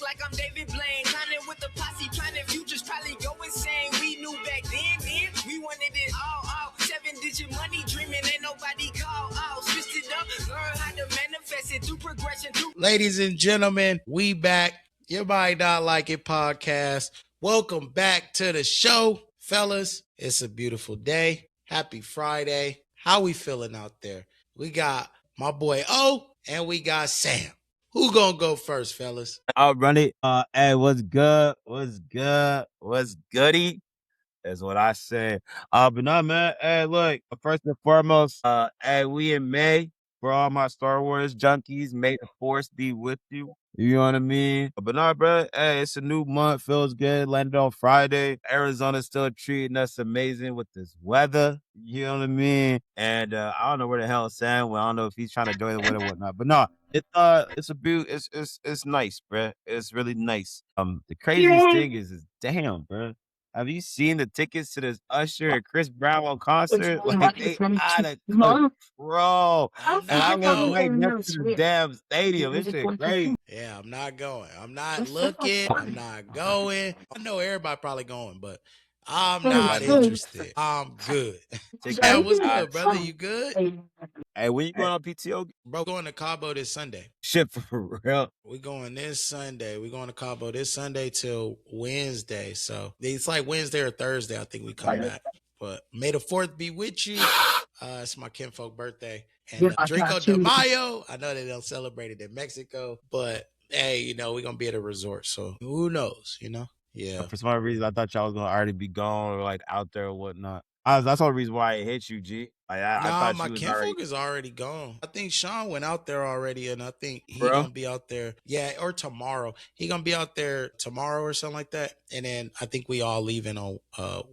like I'm David Blaine. Grinding with the posse, planning futures, probably go insane. We knew back then, we wanted it all. 7-digit money dreaming, ain't nobody call out. Switched it up, learn how to manifest it through progression. Ladies and gentlemen, we back. You Might Not Like It podcast. Welcome back to the show, fellas. It's a beautiful day. Happy Friday. How we feeling out there? We got my boy O and we got Sam. Who gonna go first, fellas? I'll run it. Hey, what's good? What's goody? That's what I say. But no, man. Hey, look. First and foremost, hey, we in May. For all my Star Wars junkies, may the Force be with you. You know what I mean? But no, bro. Hey, it's a new month. Feels good. Landed on Friday. Arizona's still treating us amazing with this weather. You know what I mean? And I don't know where the hell Sam went. I don't know if he's trying to enjoy the weather or whatnot. But no, it's a it's nice, bro. It's really nice. The craziest thing is damn, bro. Have you seen the tickets to this Usher and Chris Brown concert? Like, they out of control. And I was right next to the damn stadium. This shit crazy. Yeah, I'm not going. I'm not looking. I'm not going. I know everybody probably going, but I'm not interested. I'm good. Yeah, what's good, brother? You good? Hey, when you going on PTO? Bro, going to Cabo this Sunday. Shit, for real. We're going this Sunday. We're going to Cabo this Sunday till Wednesday. So it's like Wednesday or Thursday, I think we come back. But may the 4th be with you. It's my kinfolk birthday. And Drinko de Mayo, I know they don't celebrate it in Mexico, but hey, you know, we're going to be at a resort. So who knows, you know? Yeah. For some reason, I thought y'all was going to already be gone or like out there or whatnot. That's the only reason why I hit you, G. I thought my kinfolk is already gone. I think Sean went out there already, and I think he's gonna be out there. Yeah, or tomorrow. He gonna be out there tomorrow or something like that. And then I think we all leaving on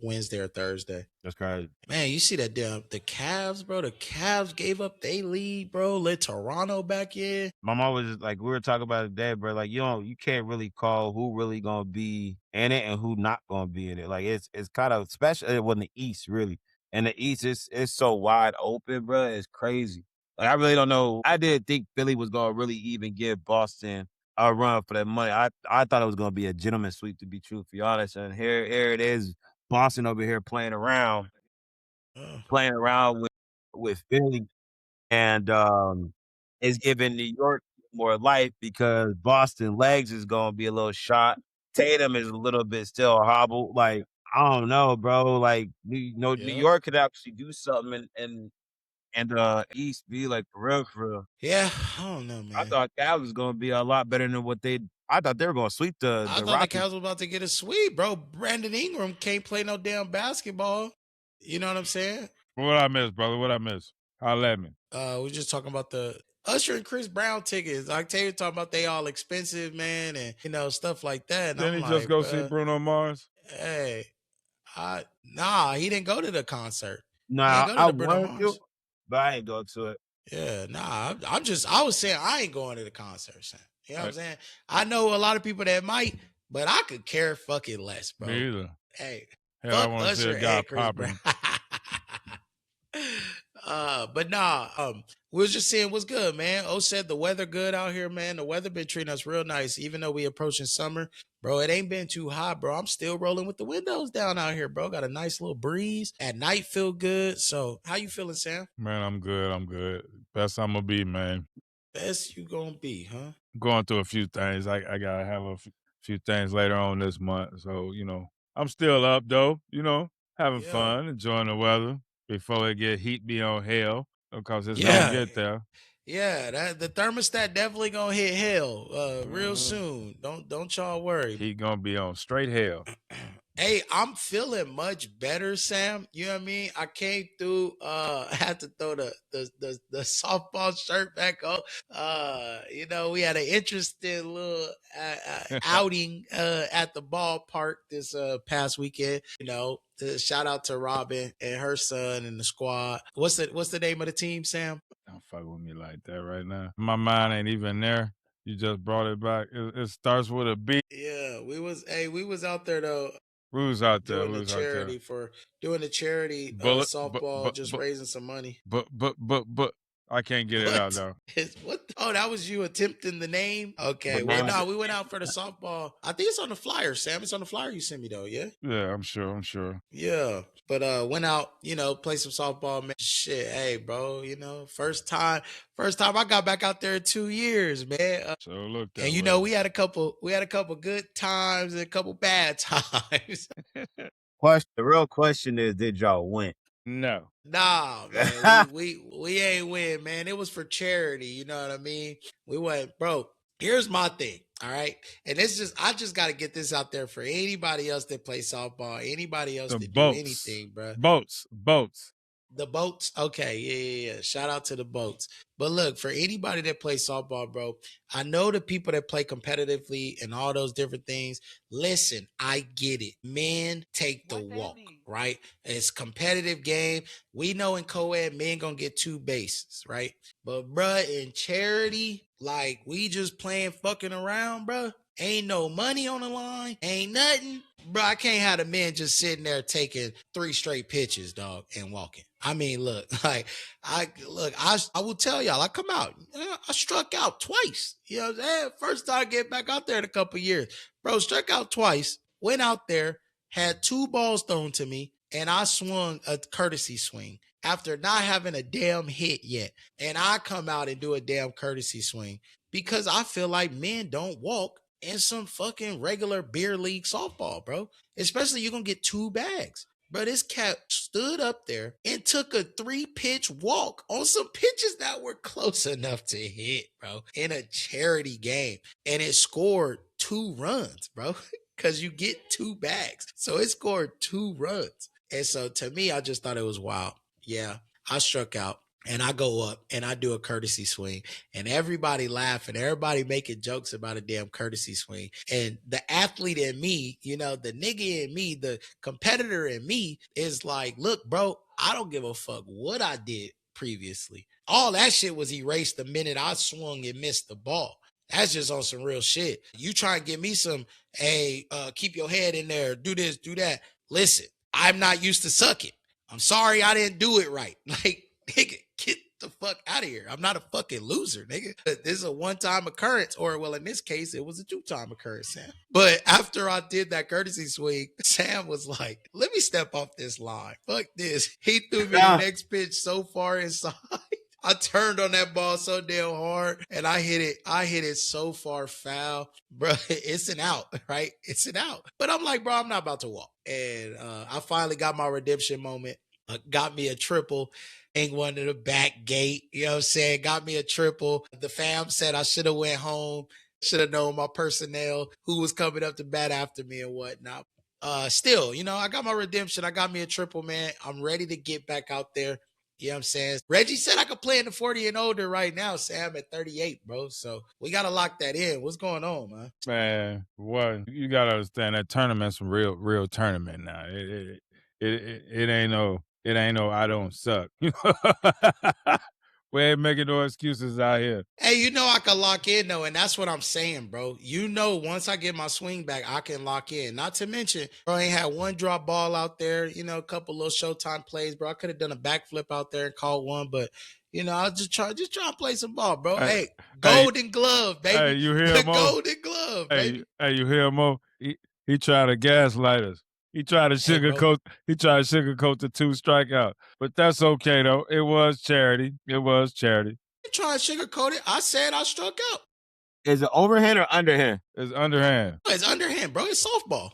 Wednesday or Thursday. That's crazy. Man, you see that the Cavs, bro. The Cavs gave up their lead, bro. Let Toronto back in. My mom was just like, we were talking about it today, bro. Like, you can't really call who really gonna be in it and who not gonna be in it. Like, it's kind of special. It wasn't the East, really. And the East is so wide open, bro. It's crazy. Like, I really don't know. I didn't think Philly was gonna really even give Boston a run for that money. I thought it was gonna be a gentleman's sweep, to be truthfully honest. And here it is, Boston over here playing around with Philly, and it's giving New York more life because Boston legs is gonna be a little shot. Tatum is a little bit still hobbled. Like, I don't know, bro. Like, New York could actually do something and East be like for real. Yeah, I don't know, man. I thought Cavs was gonna be a lot better than what I thought they were gonna sweep the I thought Rockets. the Cavs was about to get a sweep, bro. Brandon Ingram can't play no damn basketball. You know what I'm saying? What I miss, brother? What I miss? Holla at me. We're just talking about the Usher and Chris Brown tickets. Octavius talking about they all expensive, man, and you know, stuff like that. And Didn't he just go see Bruno Mars? Hey, nah, he didn't go to the concert. Nah, I wanted to, but I ain't go to it. Yeah, nah, I was saying I ain't going to the concert, son. You know what I'm saying? I know a lot of people that might, but I could care fucking less, bro. Me either. Hey, hell, I want to see a guy popping. But nah, we was just saying what's good, man. O said the weather good out here, man. The weather been treating us real nice, even though we approaching summer. Bro, it ain't been too hot, bro. I'm still rolling with the windows down out here, bro. Got a nice little breeze. At night feel good. So how you feeling, Sam? Man, I'm good. Best I'm gonna be, man. Best you gonna be, huh? Going through a few things. I gotta have a few things later on this month. So, you know, I'm still up though, you know, having fun, enjoying the weather before it get heat me on hell, because it's gonna get there. Yeah, the thermostat definitely gonna hit hell real soon. Don't y'all worry. He gonna be on straight hell. Hey, I'm feeling much better, Sam. You know what I mean? I came through, had to throw the softball shirt back on. You know, we had an interesting little outing at the ballpark this past weekend. You know, shout out to Robin and her son and the squad. What's the name of the team, Sam? Don't fuck with me like that right now. My mind ain't even there. You just brought it back. It starts with a B. Yeah, we was out there though. We was out there. Doing the charity softball, just raising some money. But I can't get it out though. Oh, that was you attempting the name? Okay. Well, no, we went out for the softball. I think it's on the flyer, Sam. It's on the flyer you sent me though, yeah? Yeah, I'm sure. Yeah. But went out, play some softball, man. Shit, hey, bro, first time I got back out there in 2 years, man. So look that and way. we had a couple good times and a couple bad times. The real question is, did y'all win? No. Nah, man, we ain't win, man. It was for charity, you know what I mean? We went, bro. Here's my thing, all right? And I just got to get this out there for anybody else that plays softball, anybody else that do anything, bro. Boats. The boats, okay, yeah. Shout out to the boats. But look, for anybody that plays softball, bro, I know the people that play competitively and all those different things. Listen, I get it. Men take the walk, right? It's a competitive game. We know in co-ed, men gonna get 2 bases, right? But bruh, in charity, like we just playing fucking around, bruh. Ain't no money on the line. Ain't nothing. Bro, I can't have the men just sitting there taking 3 straight pitches, dog, and walking. I mean, look, like, I will tell y'all, I come out. I struck out twice. You know what I'm saying? First time I get back out there in a couple years. Bro, struck out twice, went out there, had 2 balls thrown to me, and I swung a courtesy swing after not having a damn hit yet. And I come out and do a damn courtesy swing because I feel like men don't walk in some fucking regular beer league softball, bro. Especially you're going to get 2 bags. Bro, this cat stood up there and took a 3-pitch walk on some pitches that were close enough to hit, bro, in a charity game. And it scored 2 runs, bro, because you get 2 bags. So it scored 2 runs. And so to me, I just thought it was wild. Yeah, I struck out. And I go up and I do a courtesy swing and everybody laughing, everybody making jokes about a damn courtesy swing. And the athlete in me, the nigga in me, the competitor in me is like, look, bro, I don't give a fuck what I did previously. All that shit was erased the minute I swung and missed the ball. That's just on some real shit. You try and give me some, hey, keep your head in there, do this, do that. Listen, I'm not used to sucking. I'm sorry I didn't do it right. Like, nigga, get the fuck out of here. I'm not a fucking loser, nigga. This is a one-time occurrence, or well, in this case, it was a 2-time occurrence, Sam. But after I did that courtesy swing, Sam was like, let me step off this line. Fuck this. He threw me the next pitch so far inside. I turned on that ball so damn hard and I hit it so far foul. Bro, it's an out, right? It's an out. But I'm like, bro, I'm not about to walk. And I finally got my redemption moment. Got me a triple. Ain't one to the back gate. You know what I'm saying? Got me a triple. The fam said I should have went home. Should have known my personnel who was coming up to bat after me and whatnot. Still, I got my redemption. I got me a triple, man. I'm ready to get back out there. You know what I'm saying? Reggie said I could play in the 40 and older right now, Sam, at 38, bro. So we got to lock that in. What's going on, man? Man, what? You got to understand that tournament's a real tournament now. It ain't no I don't suck. We ain't making no excuses out here. Hey, I can lock in, though, and that's what I'm saying, bro. Once I get my swing back, I can lock in. Not to mention, bro, I ain't had one drop ball out there, a couple little Showtime plays, bro. I could have done a backflip out there and caught one, but, I was just trying to play some ball, bro. Hey, golden glove, baby. Hey, you hear him, Mo? Golden glove, baby. Hey, you hear him, Mo? He tried to gaslight us. He tried to sugarcoat. He tried to sugarcoat the 2 strikeout, but that's okay though. It was charity. You trying to sugarcoat it? I said I struck out. Is it overhand or underhand? It's underhand. It's underhand, bro. It's softball.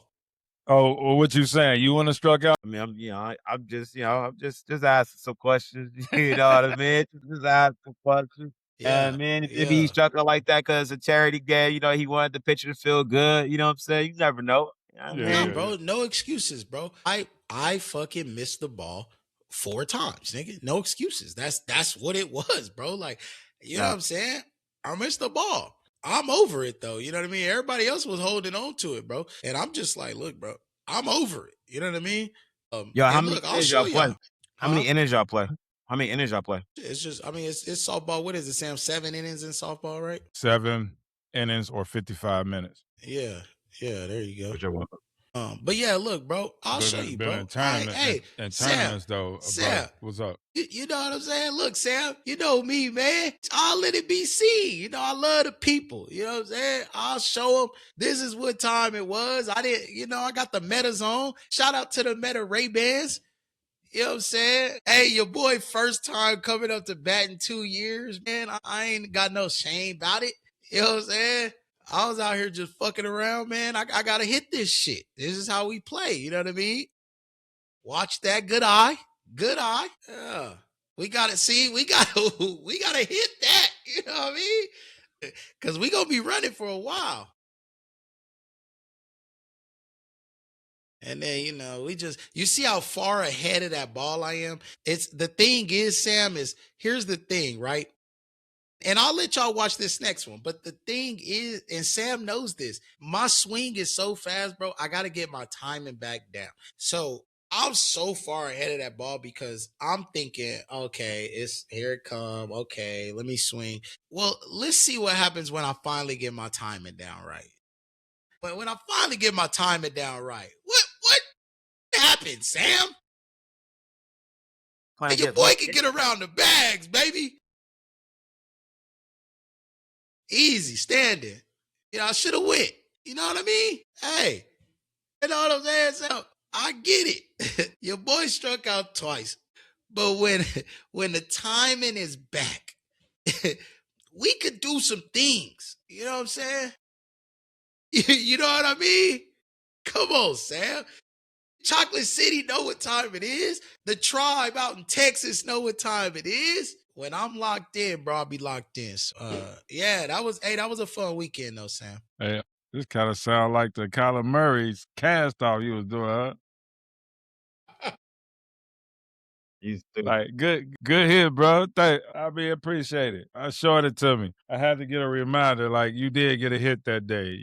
Oh, well, what you saying? You want to struck out? I mean, I'm just asking some questions. You know what I mean? Just asking some questions. Yeah, and man, if he struck out like that because it's a charity game, he wanted the pitcher to feel good. You know what I'm saying? You never know. Bro, no excuses, bro. I fucking missed the ball 4 times, nigga. No excuses. That's what it was, bro. Like, you know what I'm saying? I missed the ball. I'm over it though. You know what I mean? Everybody else was holding on to it, bro. And I'm just like, look, bro, I'm over it. You know what I mean? Yo, how many innings y'all play? How many innings y'all play? It's just, it's softball. What is it, Sam? 7 innings in softball, right? 7 innings or 55 minutes. Yeah, there you go. Whichever one. But yeah, look, bro, I'll show you, bro. In tournament, hey, tournaments though, Sam, bro, what's up? You know what I'm saying? Look, Sam, you know me, man. I'll let it be seen. You know, I love the people. You know what I'm saying? I'll show them this is what time it was. I got the Metas on. Shout out to the Meta Ray-Bans. You know what I'm saying? Hey, your boy, first time coming up to bat in 2 years, man. I ain't got no shame about it. You know what I'm saying? I was out here just fucking around, man. I got to hit this shit. This is how we play. You know what I mean? Watch that. Good eye. Good eye. Yeah. We got to see. We got to hit that. You know what I mean? Because we going to be running for a while. And then, you see how far ahead of that ball I am? The thing is, Sam, here's the thing, right? And I'll let y'all watch this next one. But the thing is, and Sam knows this, my swing is so fast, bro. I got to get my timing back down. So I'm so far ahead of that ball because I'm thinking, okay, here it come. Okay, let me swing. Well, let's see what happens when I finally get my timing down right. But when I finally get my timing down right, what happened, Sam? And your boy can get around the bags, baby. Easy, standing. I should have went. You know what I mean? Hey, you know what I'm saying? So I get it. Your boy struck out twice. But when the timing is back, we could do some things. You know what I'm saying? You know what I mean? Come on, Sam. Chocolate City know what time it is. The tribe out in Texas know what time it is. When I'm locked in, bro, I'll be locked in. So, yeah, that was a fun weekend though, Sam. Hey, this kind of sound like the Kyler Murray's cast off you was doing, huh? Like good hit, bro. Appreciate it. I showed it to me. I had to get a reminder, like you did get a hit that day,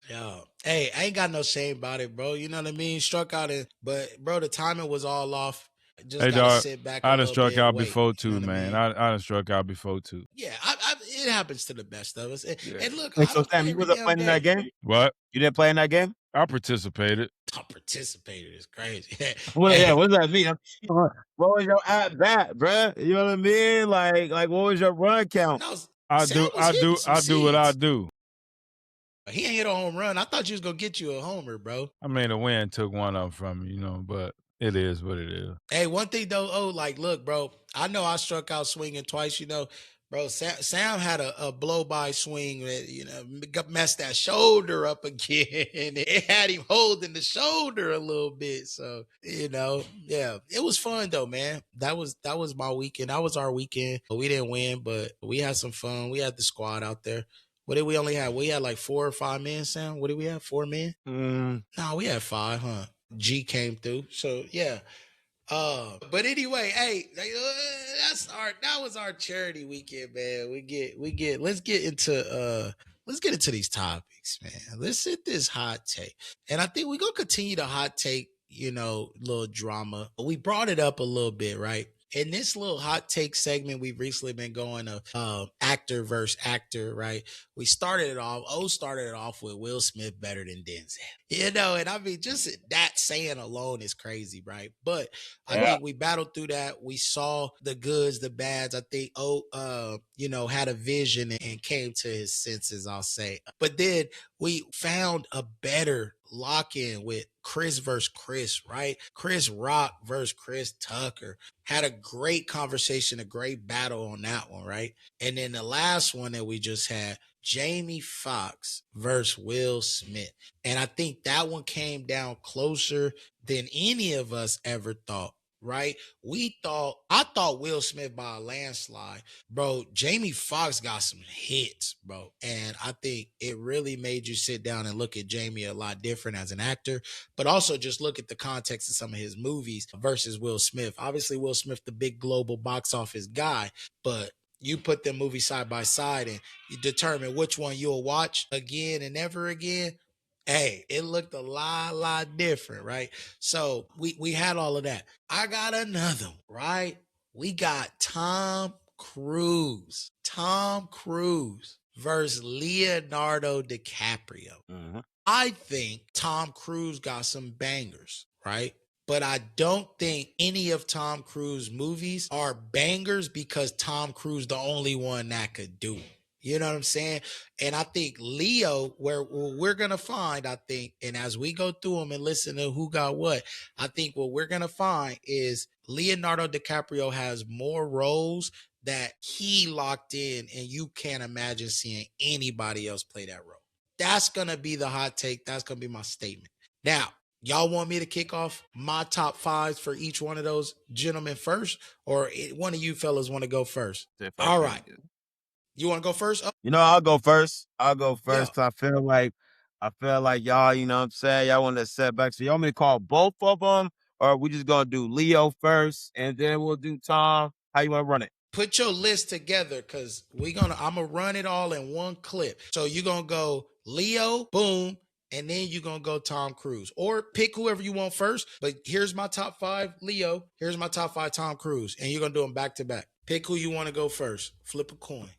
Yo, hey, I ain't got no shame about it, bro. You know what I mean? Struck out but bro, the timing was all off. Just gotta sit back. I done struck out before too, man. I done struck out before too. Yeah, it happens to the best of us. And look, so Sam, you wasn't playing in that game? What? You didn't play in that game? I participated. It's crazy. Yeah, what does that mean? What was your at bat, bro? You know what I mean? Like what was your run count? I do what I do. He ain't hit a home run. I thought you was gonna get you a homer, bro. I mean, the wind took one of them from me, but it is what it is. Hey, one thing though, look, bro, I know I struck out swinging twice, bro. Sam had a blow by swing that, messed that shoulder up again. It had him holding the shoulder a little bit. So, yeah, it was fun though, man. That was my weekend. That was our weekend. We didn't win, but we had some fun. We had the squad out there. What did we only have? We had like 4 or 5 men, Sam. What did we have? 4 men? No, we had 5, huh? G came through. So yeah. But anyway, hey, that was our charity weekend, man. Let's get into these topics, man. Let's hit this hot take. And I think we're gonna continue the hot take, little drama. We brought it up a little bit, right? In this little hot take segment, we've recently been going to actor versus actor, right? We started it off with Will Smith better than Denzel. And I mean, just that saying alone is crazy, right? But I think we battled through that. We saw the goods, the bads. I think had a vision and came to his senses, I'll say. But then we found a better lock-in with Chris versus Chris, right? Chris Rock versus Chris Tucker. Had a great conversation, a great battle on that one, right? And then the last one that we just had, Jamie Foxx versus Will Smith. And I think that one came down closer than any of us ever thought, right? I thought Will Smith by a landslide. Bro, Jamie Foxx got some hits, bro. And I think it really made you sit down and look at Jamie a lot different as an actor, but also just look at the context of some of his movies versus Will Smith. Obviously, Will Smith, the big global box office guy, but you put them movies side by side and you determine which one you'll watch again and never again. Hey, it looked a lot different, right? So we had all of that. I got another one, right? We got Tom Cruise. Tom Cruise versus Leonardo DiCaprio. Mm-hmm. I think Tom Cruise got some bangers, right? But I don't think any of Tom Cruise's movies are bangers because Tom Cruise the only one that could do it. You know what I'm saying? And I think Leo, where we're going to find, I think, and as we go through them and listen to who got what, I think what we're going to find is Leonardo DiCaprio has more roles that he locked in, and you can't imagine seeing anybody else play that role. That's going to be the hot take. That's going to be my statement. Now, y'all want me to kick off my top fives for each one of those gentlemen first, or one of you fellas want to go first? All right. You want to go first? I'll go first. Yeah. I feel like y'all, you know what I'm saying? Y'all want to set back. So y'all want me to call both of them, or we just going to do Leo first and then we'll do Tom? How you want to run it? Put your list together because I'm going to run it all in one clip. So you're going to go Leo, boom, and then you're going to go Tom Cruise. Or pick whoever you want first. But here's my top 5 Leo. Here's my top 5 Tom Cruise. And you're going to do them back to back. Pick who you want to go first. Flip a coin.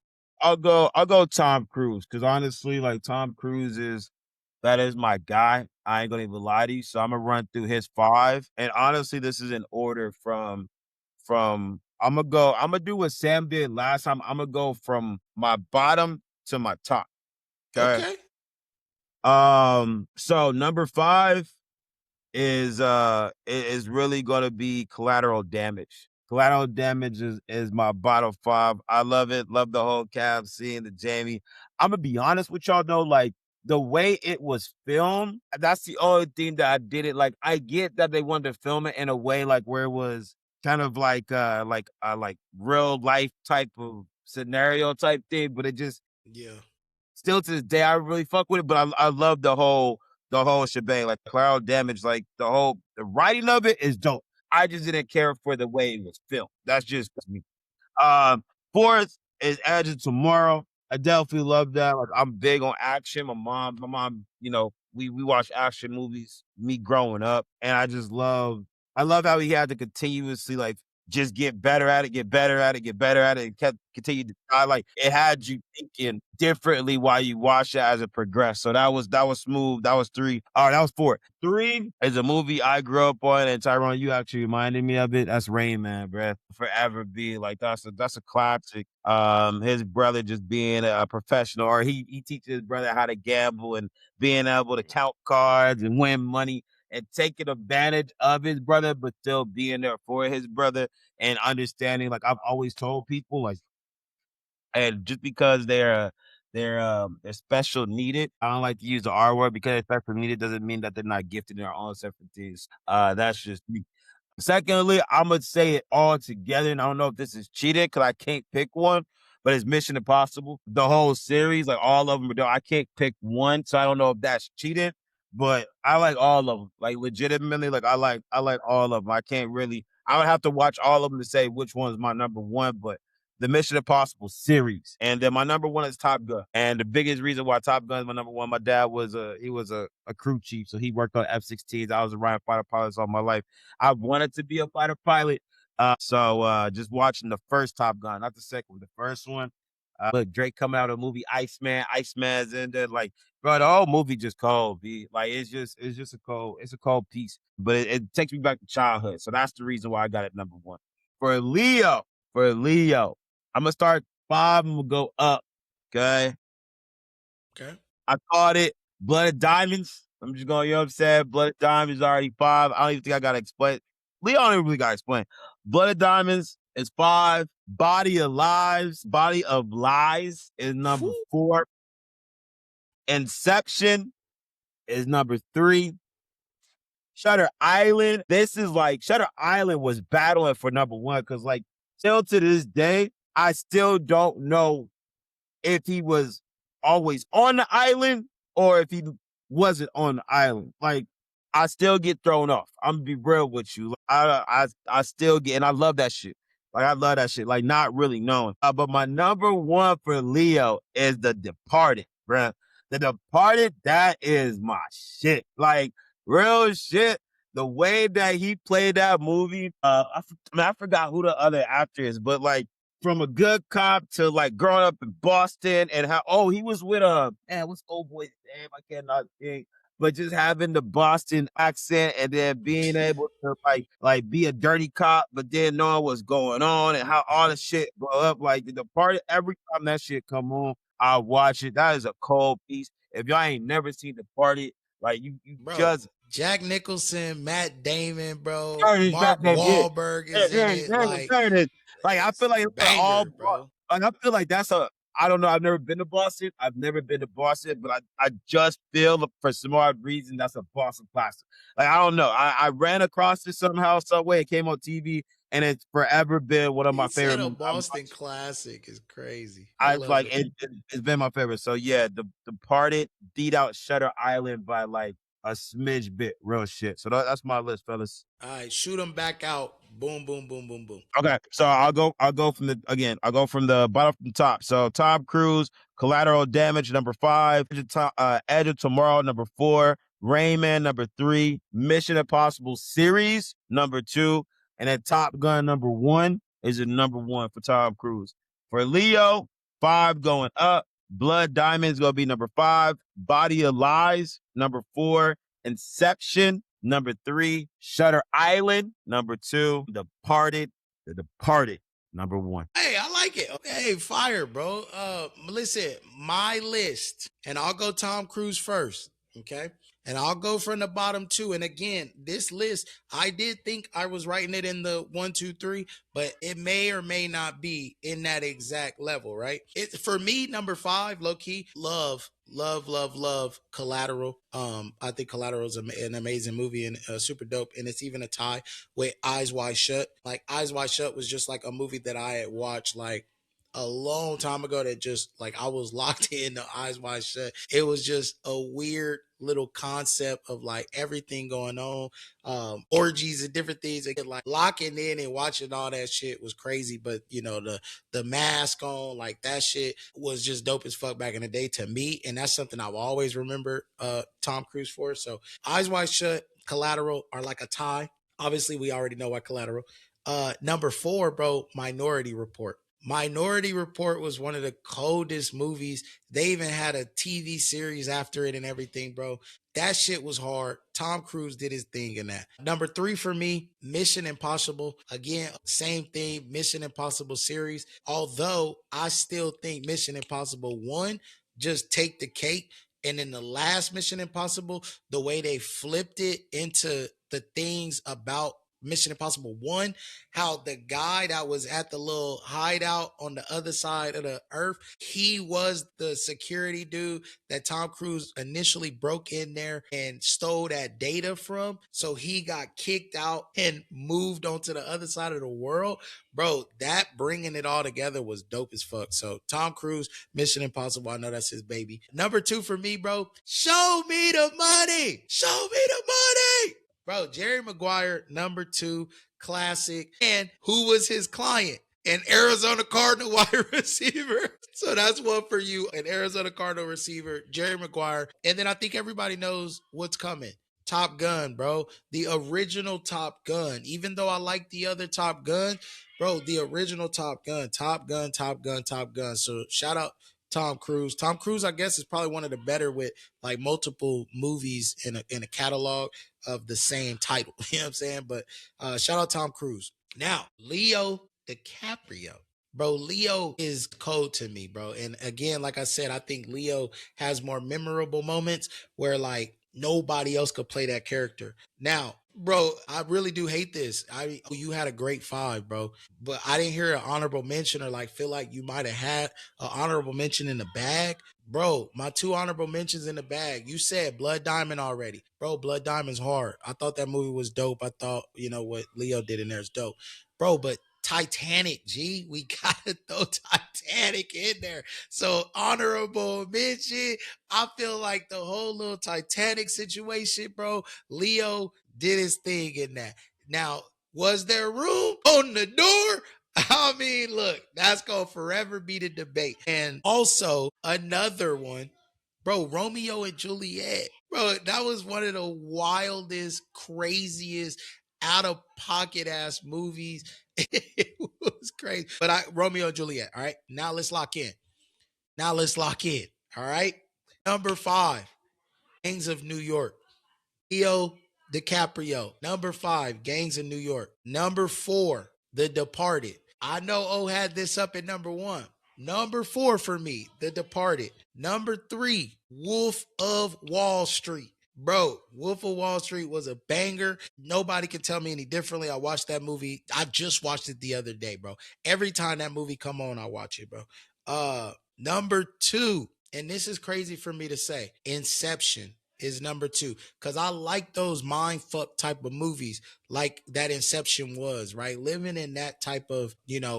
I'll go Tom Cruise because honestly, like Tom Cruise that is my guy. I ain't gonna even lie to you. So I'm gonna run through his 5. And honestly, this is in order from I'm gonna do what Sam did last time. I'm gonna go from my bottom to my top. Okay. So number 5 is really gonna be Collateral Damage. Collateral Damage is my bottom 5. I love it. Love the whole cab scene, the Jamie. I'm gonna be honest with y'all though, like the way it was filmed, that's the only thing that I did it. Like I get that they wanted to film it in a way like where it was kind of like real life type of scenario type thing, but it just still to this day I really fuck with it. But I love the whole shebang, like Collateral Damage, like the writing of it is dope. I just didn't care for the way it was filmed. That's just me. 4th is Edge of Tomorrow. I definitely love that. Like I'm big on action. My mom, we watch action movies, me growing up. And I love how he had to continuously like just get better at it, and kept continue to try. Like it had you thinking differently while you watch it as it progressed. So that was smooth. That was 3. All right, that was 4. 3 is a movie I grew up on, and Tyrone, you actually reminded me of it. That's Rain Man, bruh. Forever be like that's a classic. His brother just being a professional, or he teaches his brother how to gamble and being able to count cards and win money and taking advantage of his brother, but still being there for his brother and understanding. Like I've always told people, like, and just because they're special needed, I don't like to use the R word because they're special needed doesn't mean that they're not gifted in their own separate things. That's just me. Secondly, I'm gonna say it all together, and I don't know if this is cheating because I can't pick one, but it's Mission Impossible. The whole series, like all of them, I can't pick one, so I don't know if that's cheating. But I like all of them. Like legitimately, like I like all of them. I would have to watch all of them to say which one is my number one, but the Mission Impossible series. And then my number 1 is Top Gun. And the biggest reason why Top Gun is my number 1, my dad was a crew chief, so he worked on F-16s. I was around fighter pilots all my life. I wanted to be a fighter pilot. So just watching the first Top Gun, not the second one, the first one. Look, Drake coming out of the movie Iceman. Iceman's in there, like, bro, the whole movie just cold, B. Like it's just a cold piece. But it takes me back to childhood. So that's the reason why I got it number 1. For Leo, I'm gonna start 5 and we'll go up. Okay. I called it Blooded Diamonds. I'm just going, you know what I'm saying? Blooded Diamonds already 5. I don't even think I gotta explain. Leo don't even really gotta explain. Blooded Diamonds is 5. Body of Lies is number 4. Inception is number 3. Shutter Island. Shutter Island was battling for number 1 because like still to this day, I still don't know if he was always on the island or if he wasn't on the island. Like I still get thrown off. I'm gonna be real with you. I still get, and I love that shit. Like I love that shit. Like not really knowing. But my number 1 for Leo is The Departed, bruh. The Departed, that is my shit. Like real shit. The way that he played that movie, I forgot who the other actor is, but like from a good cop to like growing up in Boston and how he was with what's old boy's name? I cannot think. But just having the Boston accent and then being able to like be a dirty cop, but then knowing what's going on and how all the shit blow up. Like the party, every time that shit come on, I watch it. That is a cold piece. If y'all ain't never seen the party, like you Bro, just Jack Nicholson, Matt Damon, bro, Mark Mark Wahlberg is in it. there it is. Like I feel like it's all banger, bro. like I feel like that's a I don't know. I've never been to Boston. But I just feel for some odd reason that's a Boston classic. Like I don't know. I ran across it somehow, some way. It came on TV, and it's forever been one of my favorite A movies. Boston classic is crazy. I like it. It's been my favorite. So yeah, the Departed beat out Shutter Island by like a smidge bit. Real shit. So that's my list, fellas. All right, shoot them back out. Boom, boom, boom, boom, boom. Okay, so I'll go from the bottom from the top. So Tom Cruise, Collateral Damage, number 5, Edge of Tomorrow, number 4, Rain Man, number 3, Mission Impossible series, number 2, and then Top Gun, number 1 is the number 1 for Tom Cruise. For Leo, 5 going up. Blood Diamonds gonna be number 5. Body of Lies, number 4. Inception, number 3, Shutter Island, number 2, The Departed, number 1. Hey, I like it. Hey, fire, bro. Listen, my list, and I'll go Tom Cruise first, okay? And I'll go from the bottom 2. And again, this list, I did think I was writing it in the 1, 2, 3, but it may or may not be in that exact level, right? For me, number 5, low key, love Collateral. I think Collateral is an amazing movie and super dope, and it's even a tie with Eyes Wide Shut. Like Eyes Wide Shut was just like a movie that I had watched like a long time ago that just like I was locked in the Eyes Wide Shut. It was just a weird little concept of like everything going on, orgies and different things. Again, like locking in and watching all that shit was crazy. But you know, the mask on, like that shit was just dope as fuck back in the day to me. And that's something I've always remembered Tom Cruise for. So Eyes Wide Shut, Collateral are like a tie. Obviously, we already know why Collateral. Number 4, bro, Minority Report. Minority Report was one of the coldest movies. They even had a TV series after it and everything, bro. That shit was hard. Tom Cruise did his thing in that. Number 3 for me, Mission Impossible. Again, same thing, Mission Impossible series. Although I still think Mission Impossible 1 just take the cake. And in the last Mission Impossible, the way they flipped it into the things about Mission Impossible 1, how the guy that was at the little hideout on the other side of the earth, he was the security dude that Tom Cruise initially broke in there and stole that data from. So he got kicked out and moved onto the other side of the world. Bro, that bringing it all together was dope as fuck. So Tom Cruise, Mission Impossible, I know that's his baby. Number 2 for me, bro, show me the money. Show me the money. Bro, Jerry Maguire, number 2, classic. And who was his client? An Arizona Cardinal wide receiver. So that's one for you. An Arizona Cardinal receiver, Jerry Maguire. And then I think everybody knows what's coming. Top Gun, bro. The original Top Gun. Even though I like the other Top Gun, bro, the original Top Gun. Top Gun, Top Gun, Top Gun. So shout out Tom Cruise. Tom Cruise, I guess, is probably one of the better with like multiple movies in a catalog of the same title. You know what I'm saying? But shout out Tom Cruise. Now, Leo DiCaprio. Bro, Leo is cold to me, bro. And again, like I said, I think Leo has more memorable moments where like nobody else could play that character. Now, bro, I really do hate this. You had a great 5, bro, but I didn't hear an honorable mention or like feel like you might have had an honorable mention in the bag. Bro, my 2 honorable mentions in the bag. You said Blood Diamond already. Bro, Blood Diamond's hard. I thought that movie was dope. I thought, you know, what Leo did in there is dope. Bro, but Titanic, G, we gotta throw Titanic in there. So honorable mention. I feel like the whole little Titanic situation, bro, Leo did his thing in that. Now, was there room on the door? I mean, look, that's gonna forever be the debate. And also another one, bro, Romeo and Juliet. Bro, that was one of the wildest, craziest out of pocket ass movies. It was crazy. But Romeo and Juliet. All right. Now let's lock in. All right. Number 5, Gangs of New York. Leo DiCaprio. Number 5, Gangs of New York. Number 4, The Departed. I know O had this up at number 1. Number 4 for me, The Departed. Number 3, Wolf of Wall Street. Bro, Wolf of Wall Street was a banger. Nobody can tell me any differently. I watched that movie. I just watched it the other day, bro. Every time that movie come on, I watch it, bro. Number 2, and this is crazy for me to say, Inception is number 2, because I like those mind fuck type of movies like that Inception was, right? Living in that type of,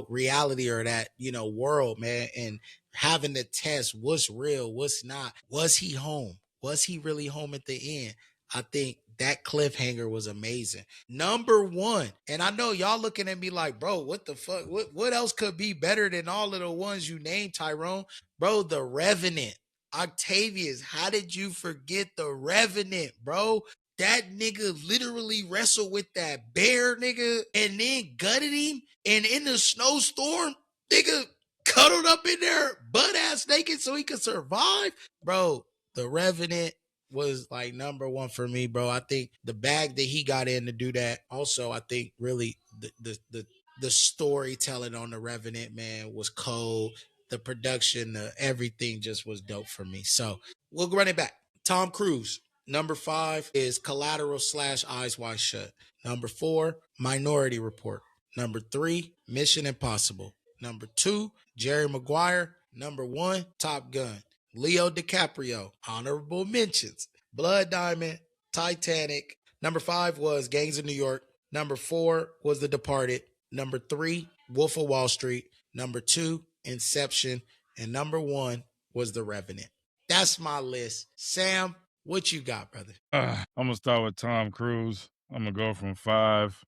reality or that, world, man, and having to test what's real, what's not. Was he home? Was he really home at the end? I think that cliffhanger was amazing. Number 1, and I know y'all looking at me like, bro, what the fuck? What else could be better than all of the ones you named, Tyrone? Bro, The Revenant. Octavius, how did you forget The Revenant, bro? That nigga literally wrestled with that bear, nigga, and then gutted him. And in the snowstorm, nigga cuddled up in there, butt ass naked, so he could survive. Bro, The Revenant was like number 1 for me, bro. I think the bag that he got in to do that. Also, I think really the storytelling on The Revenant, man, was cold. The production, everything just was dope for me. So we'll run it back. Tom Cruise. Number 5 is Collateral / Eyes Wide Shut. Number 4, Minority Report. Number 3, Mission Impossible. Number 2, Jerry Maguire. Number 1, Top Gun. Leo DiCaprio. Honorable mentions. Blood Diamond, Titanic. Number 5 was Gangs of New York. Number 4 was The Departed. Number 3, Wolf of Wall Street. Number 2, Inception. And number 1 was The Revenant. That's my list. Sam, what you got, brother? I'm going to start with Tom Cruise. I'm going to go from 5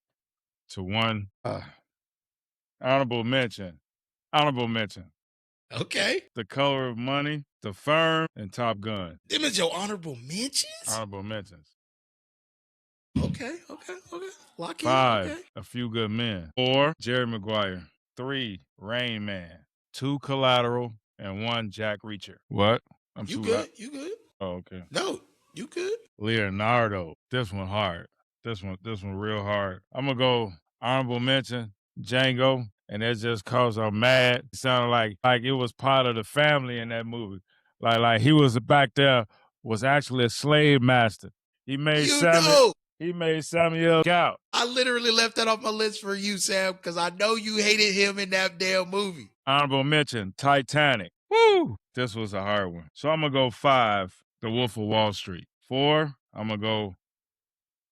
to 1. Honorable mention. Okay. The Color of Money, The Firm, and Top Gun. Them is your honorable mentions? Honorable mentions. Okay. Lock in. 5, okay. A Few Good Men. 4, Jerry Maguire. 3, Rain Man. 2, Collateral, and 1, Jack Reacher. What? You good? You good? Oh, okay. No, you good? Leonardo. This one hard. This one real hard. I'm gonna go honorable mention, Django, and that's just cause I'm mad. It sounded like it was part of the family in that movie. Like he was back there, was actually a slave master. He made Samuel out. I literally left that off my list for you, Sam, because I know you hated him in that damn movie. Honorable mention, Titanic. Woo! This was a hard one. So I'm gonna go 5, The Wolf of Wall Street. 4, I'm gonna go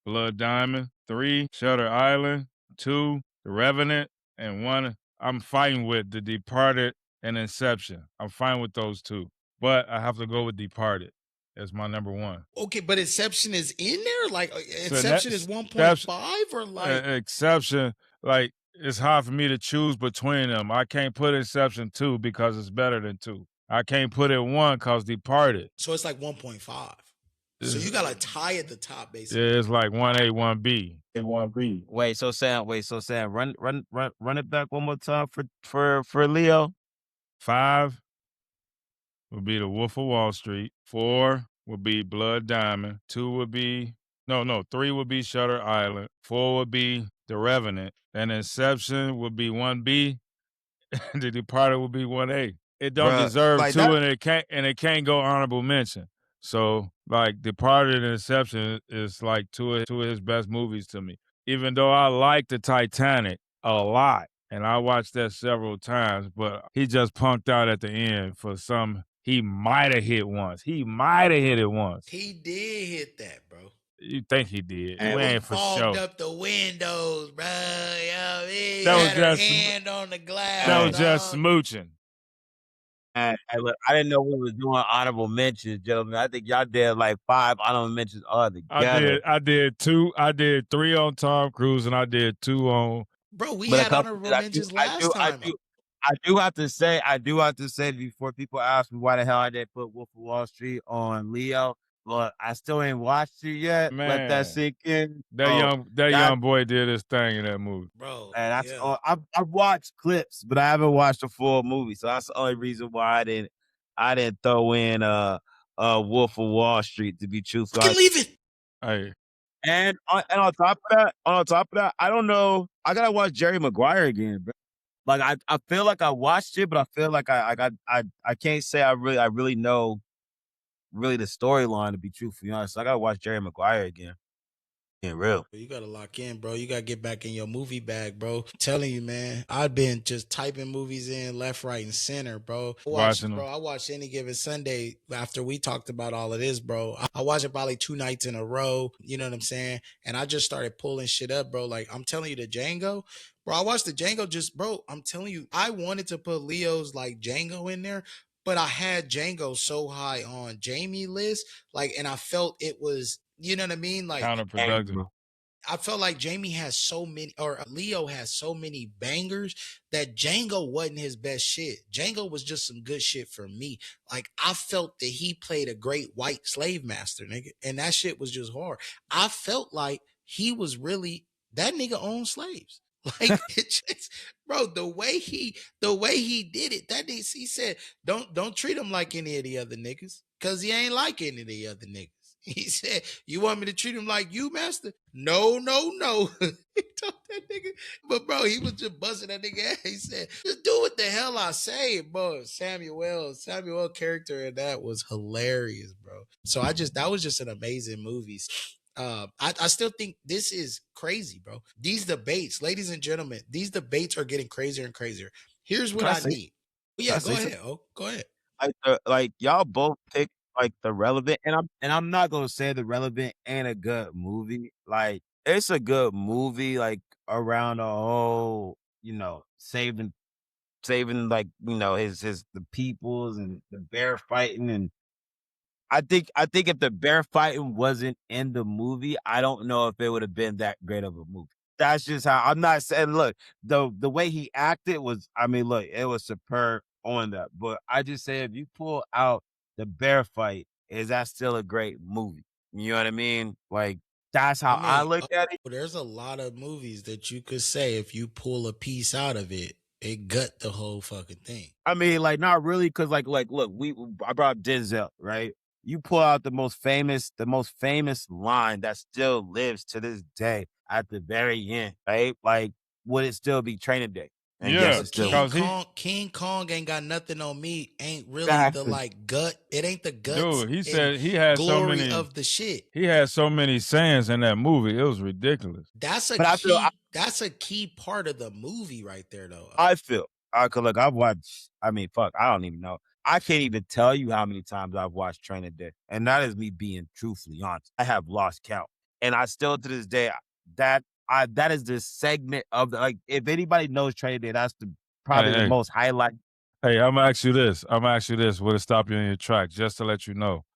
Blood Diamond. 3, Shutter Island. 2, The Revenant. And 1, I'm fighting with The Departed and Inception. I'm fine with those 2. But I have to go with Departed as my number 1. Okay, but Inception is in there? Like, Inception is 1.5 or like? Exception, like, it's hard for me to choose between them. I can't put Inception 2 because it's better than 2. I can't put it 1 because Departed. So it's like 1.5. So you got to tie at the top, basically. Yeah, it's like 1A, 1B. And 1B. Wait, so Sam, run it back one more time for Leo. 5 would be The Wolf of Wall Street. 4 would be Blood Diamond. 2 would be 3 would be Shutter Island. 4 would be The Revenant. And Inception would be 1B. The Departed would be 1A. It don't deserve like 2, and it can't go honorable mention. So, like, Departed and Inception is like two of his best movies to me. Even though I like the Titanic a lot, and I watched that several times, but he just punked out at the end for some. He might have hit once. He did hit that, bro. You think he did? And we ain't for sure. Fogged up the windows, bro. He that had was just hand on the glass. That was just smooching. Look, I didn't know we was doing honorable mentions, gentlemen. I think y'all did like 5 honorable mentions all together. I did 2. I did 3 on Tom Cruise, and I did 2 on. Bro, we had honorable mentions last time. I do have to say before people ask me why the hell I didn't put Wolf of Wall Street on Leo, Look, I still ain't watched it yet. Let that Man, sink in. that young boy did his thing in that movie. Bro, And that's yeah. I've watched clips, but I haven't watched the full movie. So that's the only reason why I didn't throw in Wolf of Wall Street, to be truthful. Fucking leave it. Hey, And on top of that, I don't know. I gotta watch Jerry Maguire again, bro. Like I feel like I watched it, but I feel like I can't say I really know really the storyline, to be truthfully honest. So I gotta watch Jerry Maguire again. Yeah, real. You gotta lock in, bro. You gotta get back in your movie bag, bro. I'm telling you, man. I've been just typing movies in left, right, and center, bro. I watched Any Given Sunday after we talked about all of this, bro. I watched it probably 2 nights in a row. You know what I'm saying? And I just started pulling shit up, bro. Like, I'm telling you, the Django, bro. I watched the Django bro. I'm telling you, I wanted to put Leo's like Django in there, but I had Django so high on Jamie list, like, and I felt it was, you know what I mean? Like, counterproductive. I felt like Jamie has so many, or Leo has so many bangers that Django wasn't his best shit. Django was just some good shit for me. Like, I felt that he played a great white slave master, nigga. And that shit was just hard. I felt like he was really, that nigga owned slaves. Like, it just, bro, the way he did it, that nigga, he said, don't treat him like any of the other niggas, because he ain't like any of the other niggas. He said, you want me to treat him like you, master? No. He told that nigga. But, bro, he was just buzzing that nigga ass. He said, just do what the hell I say, bro. Samuel character in that was hilarious, bro. So that was just an amazing movie. I still think this is crazy, bro. These debates, ladies and gentlemen, these debates are getting crazier and crazier. Here's what I need. Yeah, go ahead. Oh, go ahead. Like y'all both pick like the relevant, and I'm not gonna say the relevant ain't a good movie. Like, it's a good movie, like around the whole, saving like, his the peoples and the bear fighting. And I think if the bear fighting wasn't in the movie, I don't know if it would have been that great of a movie. That's just how, I'm not saying, look, the way he acted was, I mean, look, it was superb on that. But I just say, if you pull out the bear fight, is that still a great movie? You know what I mean? Like, that's how I look at it. There's a lot of movies that you could say, if you pull a piece out of it, it gut the whole fucking thing. I mean, like, not really, because like, look, I brought up Denzel, right? You pull out the most famous line that still lives to this day at the very end, right? Like, would it still be Training Day? And yeah, yes, it still King Kong ain't got nothing on me. Ain't really exactly. the like gut. It ain't the guts. Dude, he said he had glory so many of the shit. He had so many sayings in that movie. It was ridiculous. That's a key part of the movie right there, though. I feel, look, I've watched. I mean, fuck, I don't even know. I can't even tell you how many times I've watched Training Day, and that is me being truthfully honest. I have lost count, and I still to this day that is the segment of the, like, if anybody knows Training Day, that's probably the most highlight. Hey, I'm gonna ask you this. Will it stop you in your tracks? Just to let you know.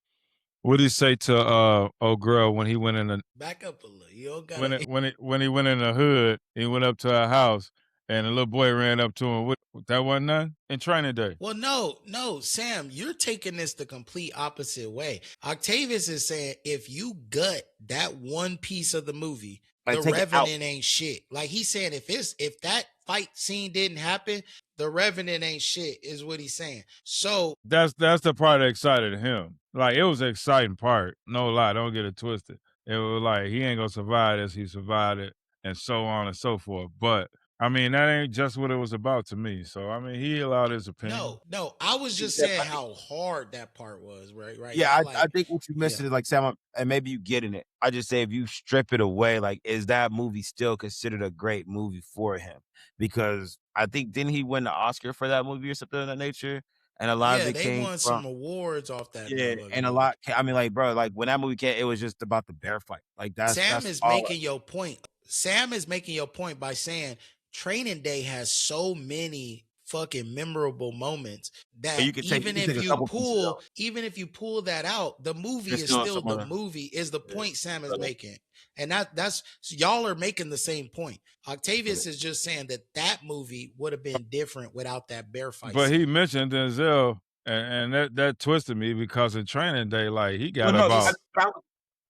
What did he say to old girl when he went in the back up a little? You don't gotta, when he went in the hood, he went up to her house and the little boy ran up to him. That wasn't none in Training Day. Well, no, Sam, you're taking this the complete opposite way. Octavius is saying, if you gut that one piece of the movie, the Revenant ain't shit. Like, he's saying, if that fight scene didn't happen, the Revenant ain't shit, is what he's saying. So that's the part that excited him. Like, it was an exciting part. No lie, don't get it twisted. It was like, he ain't gonna survive this, he survived it, and so on and so forth. But I mean, that ain't just what it was about to me. So, I mean, he allowed his opinion. No, I was just saying how hard that part was, right? Yeah, I think what you missed is, like, Sam, and maybe you getting it. I just say, if you strip it away, like, is that movie still considered a great movie for him? Because I think, didn't he win the Oscar for that movie or something of that nature? And a lot of it came won some awards off that. Yeah, and a lot. I mean, like, bro, like, when that movie came, it was just about the bear fight. Like, Sam is making your point. Sam is making your point by saying Training Day has so many fucking memorable moments that even if you pull that out, the movie is still the movie, is the point Sam is making. And that's y'all are making the same point. Octavius is just saying that movie would have been different without that bear fight. But he mentioned Denzel And that twisted me because in training day, like he Well, got no, about.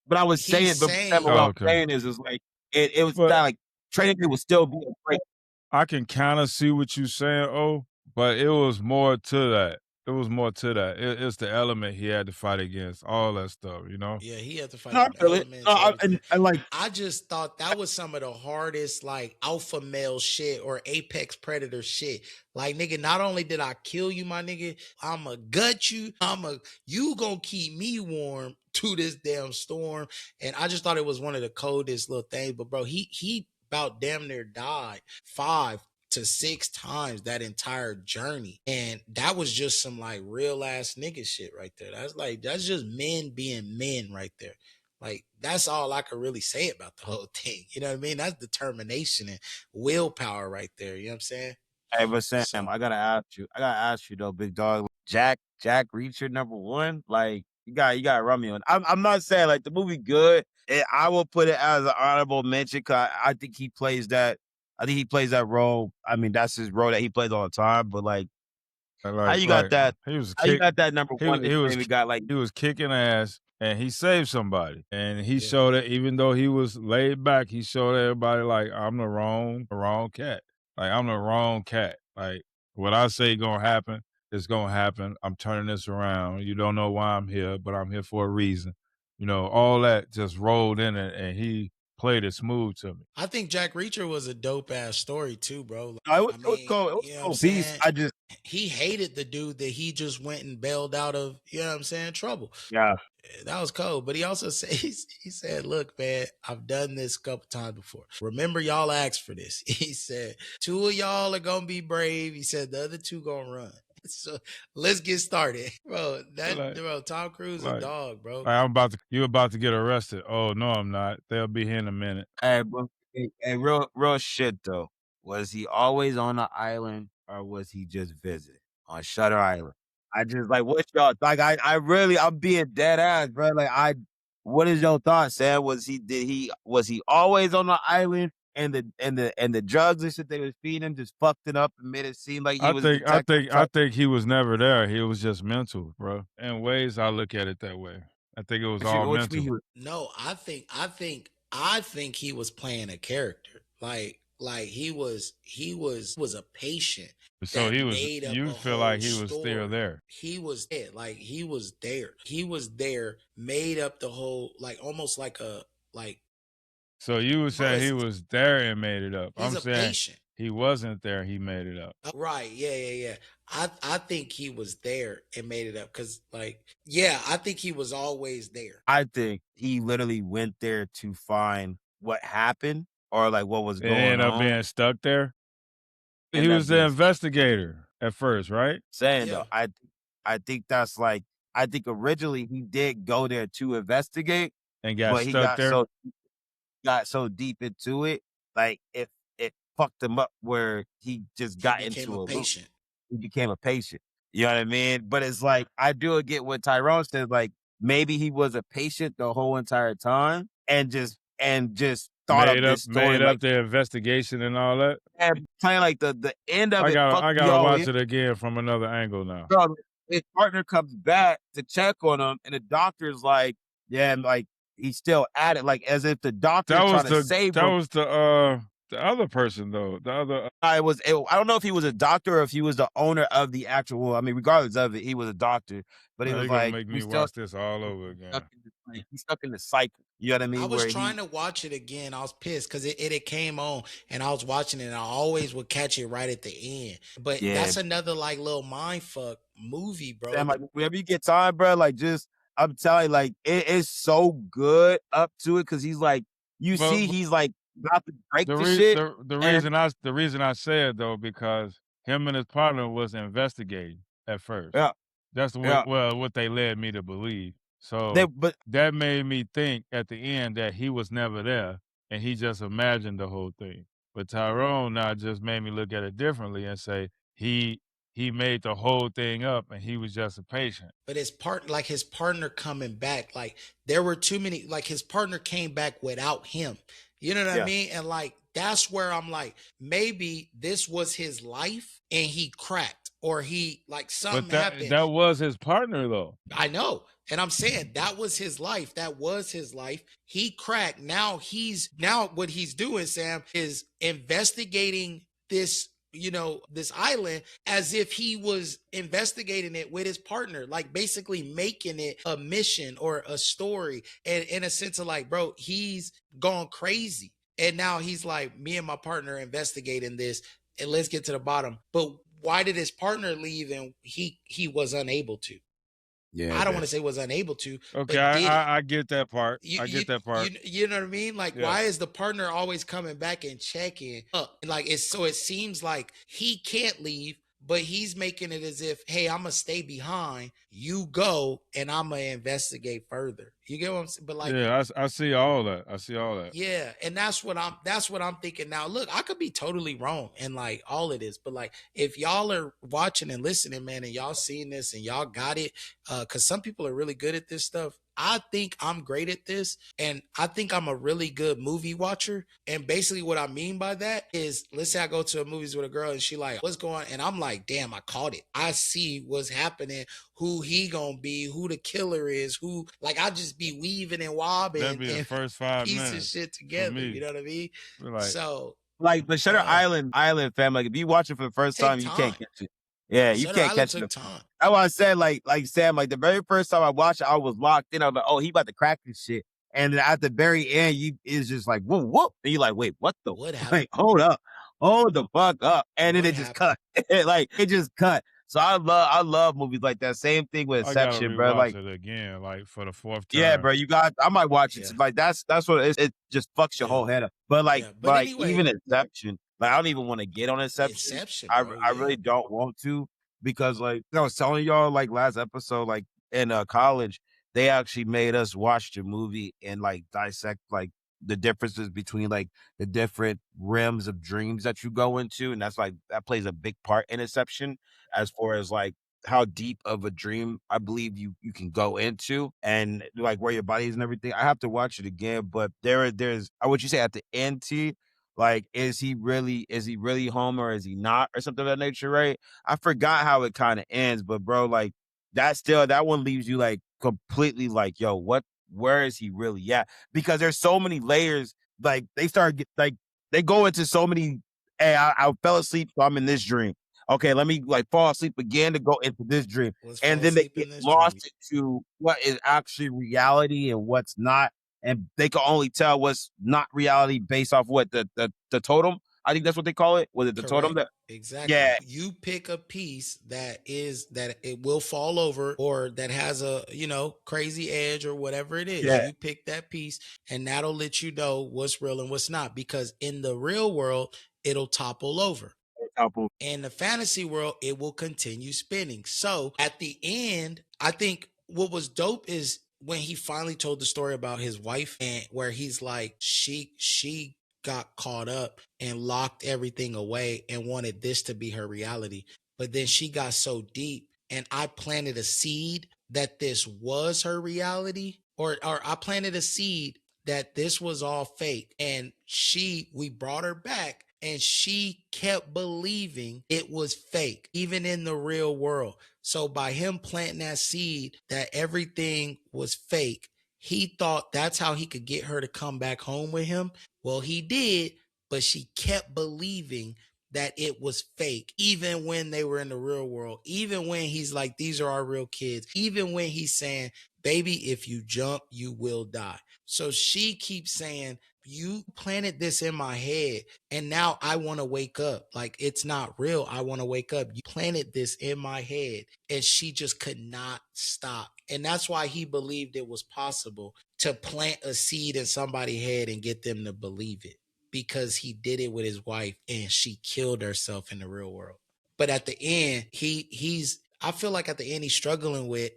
but I was saying, He's but saying, what Oh, I'm okay. saying is like it was But not like training day was still being great. I can kind of see what you're saying, but it was more to that. It was more to that. It's the element he had to fight against, all that stuff, you know? yeah, he had to fight No, I them feel it. elements, No, everything. and like I just thought that was some of the hardest, like, alpha male shit or apex predator shit. Like, nigga, not only did I kill you, my nigga, I'ma gut you. You gonna keep me warm to this damn storm. And I just thought it was one of the coldest little things. But bro, he about damn near died 5 to 6 times that entire journey. And that was just some like real ass nigga shit right there. That's just men being men right there. Like, that's all I could really say about the whole thing. You know what I mean? That's determination and willpower right there. You know what I'm saying? hey, but Sam, So, I gotta ask you though, big dog. Jack Reacher #1, like you got run me on. I'm not saying like the movie good. I will put it as an honorable mention because I think he plays that. I think he plays that role. I mean, that's his role that he plays all the time. But like, how you got that? he was How you kick got that number he one? was And he you was ain't even got like he was kicking ass and he saved somebody. And he Yeah. showed it, even though he was laid back, he showed everybody like I'm the wrong cat. Like I'm the wrong cat. Like what I say gonna happen is gonna happen. I'm turning this around. You don't know why I'm here, but I'm here for a reason. You know, all that just rolled in it and he played it smooth to me. I think Jack Reacher was a dope ass story too, bro. Like, no, it was, I it was mean, cool. It was you know what I'm cool piece. saying? I just He hated the dude that he just went and bailed out of, you know what I'm saying, trouble. yeah. That was cold. But he also said, he said, look, man, I've done this a couple times before. Remember, y'all asked for this. He said, 2 of y'all are going to be brave. He said, the other 2 going to run. So let's get started. Bro, Tom Cruise a dog, bro. Like you about to get arrested. Oh no, I'm not. They'll be here in a minute. Hey, bro, hey, real shit though. Was he always on the island or was he just visiting on Shutter Island? I just like what y'all like. I'm being dead ass, bro. Like what is your thought, Sam? Was he always on the island and the drugs and shit they was feeding him just fucked it up and made it seem like he was a detective? I think he was never there. He was just mental, bro. In ways I look at it that way. I think it was all What you mental. mean he was? No, I think he was playing a character. Like he was a patient. So that he was. made up You a feel like whole he was still story. there. He was there. Like he was there. He was there, made up the whole, like almost like a like So you would say he it's- was there and made it up. he's I'm a saying patient. he wasn't there. He made it up. Right. Yeah. I think he was there and made it up because, like, yeah, I think he was always there. I think he literally went there to find what happened or like what was It going ended up on. being stuck there. He Ended up was the being investigator at first, right? saying Yeah. though, I think that's like I think originally he did go there to investigate, And got but he stuck there. got so deep into it, like it fucked him up where he just got He became into a a loop. patient. He became a patient. You know what I mean? But it's like I do get what Tyrone said. Like maybe he was a patient the whole entire time and just thought of this story made like up the investigation and all that. and playing like the end of it fucked I me gotta all watch in. it again from another angle now. Bro, his partner comes back to check on him, and the doctor's like, yeah, and like he's still at it, like as if the doctor's trying to save him. That was the other person though. The other I don't know if he was a doctor or if he was the owner of the actual. I mean, regardless of it, he was a doctor. But he Now was you're gonna like, make me we still watch this all over again. he's stuck in the cycle. You know what I mean? I was Where trying to watch it again. I was pissed because it came on and I was watching it and I always would catch it right at the end. But Yeah. that's another like little mind fuck movie, bro. Sam, like, whenever you get time, bro, like just I'm telling you, like it is so good up to it because he's like he's like about to break the shit. The reason I said though, because him and his partner was investigating at first. Yeah. That's what they led me to believe. So that made me think at the end that he was never there and he just imagined the whole thing. But Tyrone now just made me look at it differently and say he made the whole thing up and he was just a patient. But his partner coming back, like there were too many, like his partner came back without him. You know what I mean? And like that's where I'm like, maybe this was his life and he cracked. or he like something But happened. that was his partner though. I know. And I'm saying that was his life. That was his life. He cracked. Now what he's doing, Sam, is investigating this, this island as if he was investigating it with his partner, like basically making it a mission or a story. And in a sense of like, bro, he's gone crazy. And now he's like, me and my partner investigating this, and let's get to the bottom. But why did his partner leave and he was unable to? Yeah, I don't want to say was unable to. Okay, but did I get that part. you, I get that part. You know what I mean? Like, Yeah. why is the partner always coming back and checking up? Like, it seems like he can't leave, but he's making it as if, hey, I'm gonna stay behind. You go, and I'm gonna investigate further. You get what I'm saying? But like, yeah, I see all that. I see all that. yeah, and that's what I'm thinking now. Look, I could be totally wrong and like all of this, but like if y'all are watching and listening, man, and y'all seeing this and y'all got it, because some people are really good at this stuff. I think I'm great at this, and I think I'm a really good movie watcher. And basically, what I mean by that is, let's say I go to a movies with a girl and she like, what's going on? And I'm like, damn, I caught it. I see what's happening, who he gonna be, who the killer is, who, like, I just be weaving and wobbing That'd be the and first 5 piece minutes of shit together. me. You know what I mean? Like, So Like, but Shutter Island, fam. Like, if you watch it for the first time, you can't catch it. Yeah, you Shutter can't Island catch it. took time. That's why I said, like Sam, like the very first time I watched it, I was locked in. I was like, oh, he about to crack this shit. And then at the very end, you is just like, whoop, whoop. And you're like, wait, what the? What happened? Like, hold up. Hold the fuck up. And then it just cut. Like, it just cut. So I love movies like that. Same thing with Inception, bro. Like, it again, like for the 4th time. yeah, bro. I might watch it. Like, that's what it just fucks your whole head up. But like, But anyway, even Inception, like, I don't even want to get on Inception. I really don't want to, because like I was telling y'all, like last episode, like in college, they actually made us watch the movie and like dissect like the differences between like the different realms of dreams that you go into, and that's like that plays a big part in Inception as far as like how deep of a dream I believe you can go into, and like where your body is and everything. I have to watch it again, but there's what you say at the end, T. Like, is he really home or is he not, or something of that nature, right? I forgot how it kind of ends, but bro, like that one leaves you like completely like, yo, where is he really at? Because there's so many layers. Like they go into so many. Hey, I fell asleep, so I'm in this dream. Okay, let me like fall asleep again to go into this dream. And then they get lost into what is actually reality and what's not. And they can only tell what's not reality based off what the totem. I think that's what they call it. Was it the totem? Exactly. Yeah. You pick a piece that it will fall over, or that has a, crazy edge or whatever it is. Yeah. You pick that piece, and that'll let you know what's real and what's not. Because in the real world, it'll topple over. In the fantasy world, it will continue spinning. So at the end, I think what was dope is when he finally told the story about his wife, and where he's like, she got caught up and locked everything away and wanted this to be her reality. But then she got so deep, and I planted a seed that this was her reality, or I planted a seed that this was all fake. And we brought her back, and she kept believing it was fake, even in the real world. So by him planting that seed that everything was fake, he thought that's how he could get her to come back home with him. Well, he did, but she kept believing that it was fake, even when they were in the real world, even when he's like, these are our real kids, even when he's saying, baby, if you jump, you will die. So she keeps saying, you planted this in my head, and now I want to wake up. Like, it's not real. I want to wake up. You planted this in my head. And she just could not stop. And that's why he believed it was possible to plant a seed in somebody's head and get them to believe it, because he did it with his wife, and she killed herself in the real world. But at the end, I feel like at the end, he's struggling with,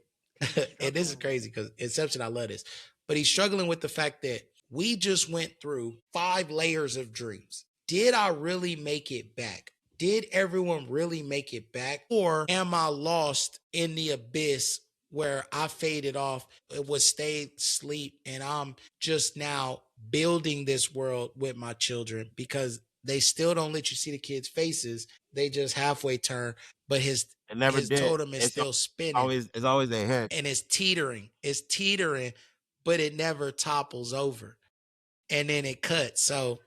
and this is crazy because Inception, I love this, but he's struggling with the fact that we just went through 5 layers of dreams. Did I really make it back? Did everyone really make it back? Or am I lost in the abyss where I faded off, it was stayed asleep, and I'm just now building this world with my children? Because they still don't let you see the kids' faces. They just halfway turn, but his totem is still spinning. It's always a hit. And it's teetering. It's teetering, but it never topples over. And then it cuts. So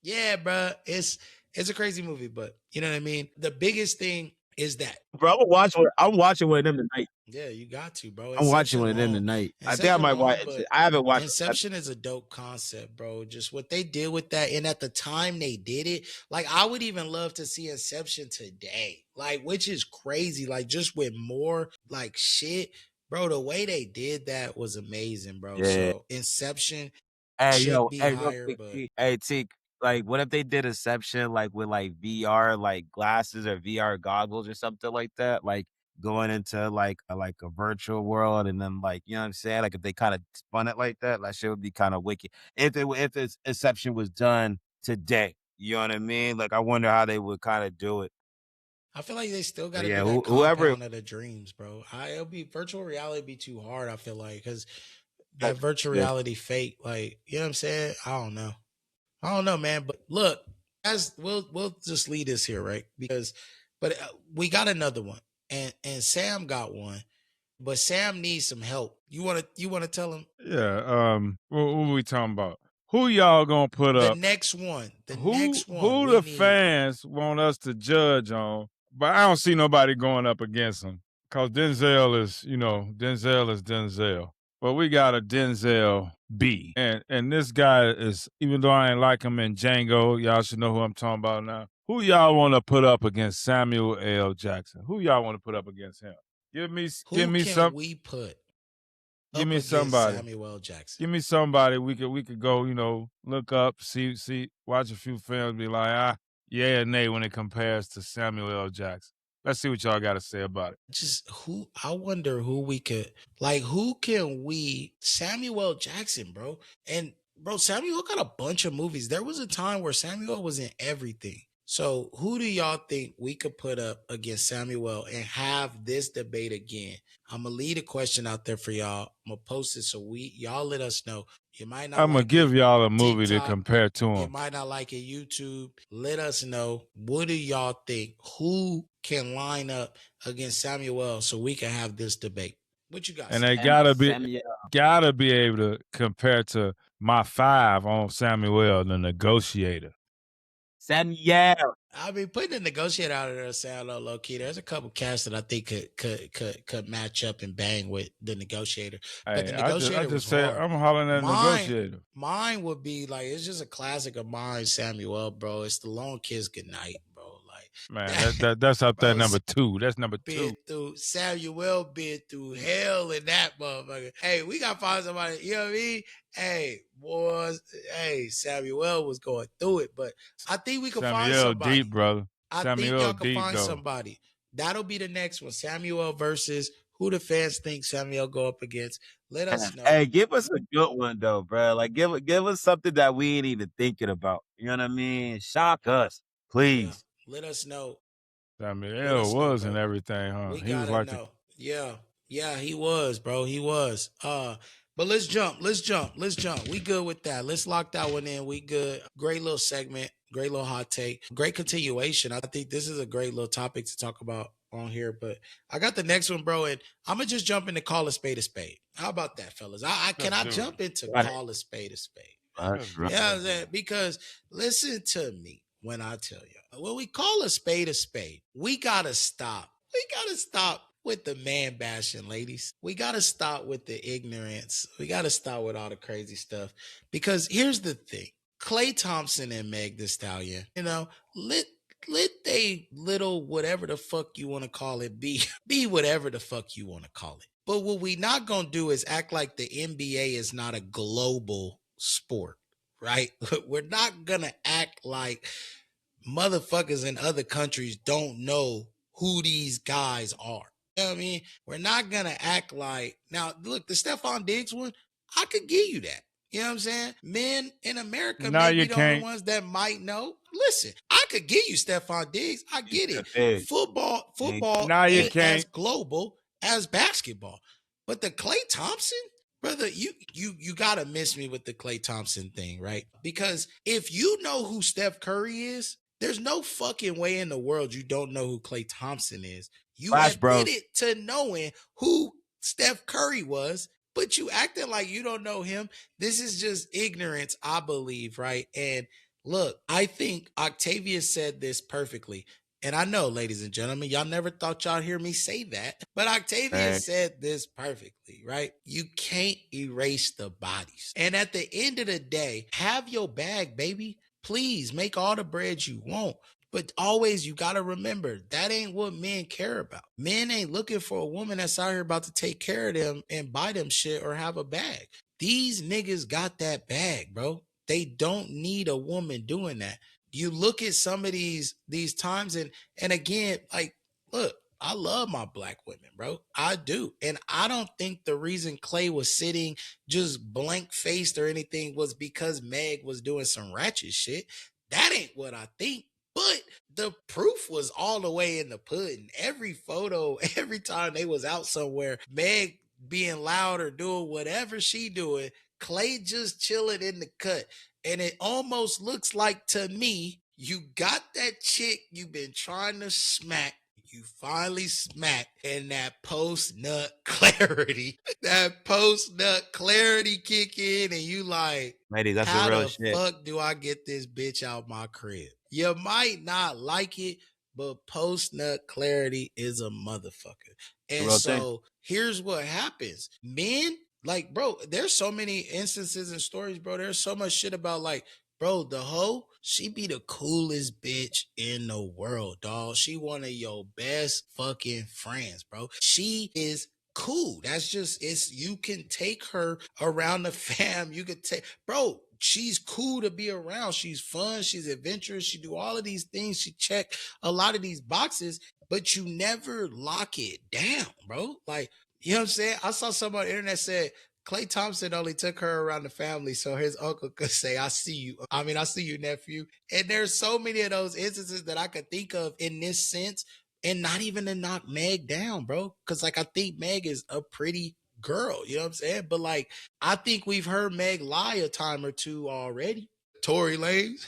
yeah, bro, it's a crazy movie, but you know what I mean? The biggest thing is that. Bro, I'm watching one of them tonight. Yeah, you got to, bro. I'm watching one of them tonight. I think I might watch it. I haven't watched Inception is a dope concept, bro. Just what they did with that. And at the time they did it, like I would even love to see Inception today. Like, which is crazy. Like, just with more like shit. Bro, the way they did that was amazing, bro. Yeah. So Inception should be higher, but hey, T, like what if they did Inception like with like VR like glasses or VR goggles or something like that? Like going into like a virtual world and then like, you know what I'm saying? Like if they kind of spun it like that shit would be kind of wicked. If Inception was done today, you know what I mean? Like I wonder how they would kind of do it. I feel like they still got to Yeah, do that whoever compound of the dreams, bro. It'll be virtual reality be too hard. I feel like because that virtual reality fake, like you know what I'm saying. I don't know, man. But look, as we'll just leave this here, right? Because, but we got another one, and Sam got one, but Sam needs some help. You want to tell him? Yeah. What we talking about? Who y'all gonna put The up? next one. Who the fans want us to judge on? But I don't see nobody going up against him because Denzel is Denzel. But we got a Denzel B. And this guy is, even though I ain't like him in Django, y'all should know who I'm talking about now. Who y'all want to put up against Samuel L. Jackson? Who y'all want to put up against him? Give me some. We put Give me somebody. Samuel L. Jackson. Give me somebody we could go, look up, see, watch a few films, be like, yeah, nay, when it compares to Samuel L. Jackson. Let's see what y'all got to say about it. Just I wonder who we could, Samuel L. Jackson, bro. And bro, Samuel got a bunch of movies. There was a time where Samuel was in everything. So who do y'all think we could put up against Samuel and have this debate again? I'm going to leave a question out there for y'all. I'm going to post it so y'all let us know. You might not. I'm going to give y'all a movie TikTok, to compare to him. You might not like it. YouTube. Let us know. What do y'all think? Who can line up against Samuel so we can have this debate? What you guys? And they gotta be able to compare to my 5 on Samuel, the Negotiator. Samuel. I mean, putting the Negotiator out of there sound low key. There's a couple casts that I think could match up and bang with the Negotiator. But the Negotiator I just said I'm hollering at Negotiator. Mine would be like, it's just a classic of mine, Samuel, bro. It's The Long Kiss Goodnight, bro. Like, man, that's up there, number 2. That's number 2. Samuel been through hell in that motherfucker. Hey, we gotta find somebody, you know what I mean? Hey, boys, Samuel was going through it, but I think we can find somebody. Deep, brother. I think y'all can find somebody. That'll be the next one. Samuel versus who the fans think Samuel go up against. Let us know. Hey, give us a good one though, bro. Like give us something that we ain't even thinking about. You know what I mean? Shock us, please. Yeah. Let us know. Samuel was in everything, huh? He was like Yeah, he was, bro. He was. But let's jump. We good with that. Let's lock that one in. We good. Great little segment. Great little hot take. Great continuation. I think this is a great little topic to talk about on here. But I got the next one, bro. And I'm going to just jump into call a spade a spade. How about that, fellas? I jump into call a spade a spade. Right. You know what I'm saying? Because listen to me when I tell you. When we call a spade, we got to stop. We got to stop with the man bashing, ladies. We got to stop with the ignorance. We got to stop with all the crazy stuff. Because here's the thing. Klay Thompson and Meg Thee Stallion, let they little whatever the fuck you want to call it be whatever the fuck you want to call it. But what we not going to do is act like the NBA is not a global sport, right? We're not going to act like motherfuckers in other countries don't know who these guys are. You know what I mean? We're not going to act like, now look, the Stephon Diggs one, I could give you that. You know what I'm saying? Men in America may be the only ones that might know. Listen, I could give you Stephon Diggs. I get it. Football now you ain't can't. as global as basketball. But the Klay Thompson, Brother, you gotta miss me with the Klay Thompson thing, right? Because if you know who Steph Curry is, there's no fucking way in the world you don't know who Klay Thompson is. You Flash Bros. admitted to knowing who Steph Curry was, but you acting like you don't know him. This is just ignorance, I believe, right? And look, I think Octavius said this perfectly. And I know, ladies and gentlemen, y'all never thought y'all hear me say that, but Octavius said this perfectly, right? You can't erase the bodies. And at the end of the day, have your bag, baby. Please make all the bread you want. But always, you got to remember, that ain't what men care about. Men ain't looking for a woman that's out here about to take care of them and buy them shit or have a bag. These niggas got that bag, bro. They don't need a woman doing that. You look at some of these times, and again, like, look, I love my black women, bro. I do. And I don't think the reason Klay was sitting just blank faced or anything was because Meg was doing some ratchet shit. That ain't what I think. But the proof was all the way in the pudding. Every photo, every time they was out somewhere, Meg being loud or doing whatever she doing, Klay just chilling in the cut. And it almost looks like, to me, you got that chick you've been trying to smack. You finally smack, and that post-nut clarity, kick in, and you like, ladies, that's how the real the shit. fuck do I get this bitch out my crib? You might not like it, but post-nut clarity is a motherfucker. And so here's what happens. Men, like, bro, there's so many instances and stories, bro. There's so much shit about, like, bro, the hoe, she be the coolest bitch in the world, dog. She one of your best fucking friends, bro. She is cool. That's just, it's, you can take her around the fam. You could take, bro, she's cool to be around. She's fun. She's adventurous. She do all of these things. She check a lot of these boxes, but you never lock it down, bro. Like, you know what I'm saying? I saw someone on the internet said, Klay Thompson only took her around the family so his uncle could say, I see you. I mean, I see you, nephew. And there's so many of those instances that I could think of in this sense, and not even to knock Meg down, bro. Because, like, I think Meg is a pretty girl, you know what I'm saying? But, like, I think we've heard Meg lie a time or two already. Tory Lanez,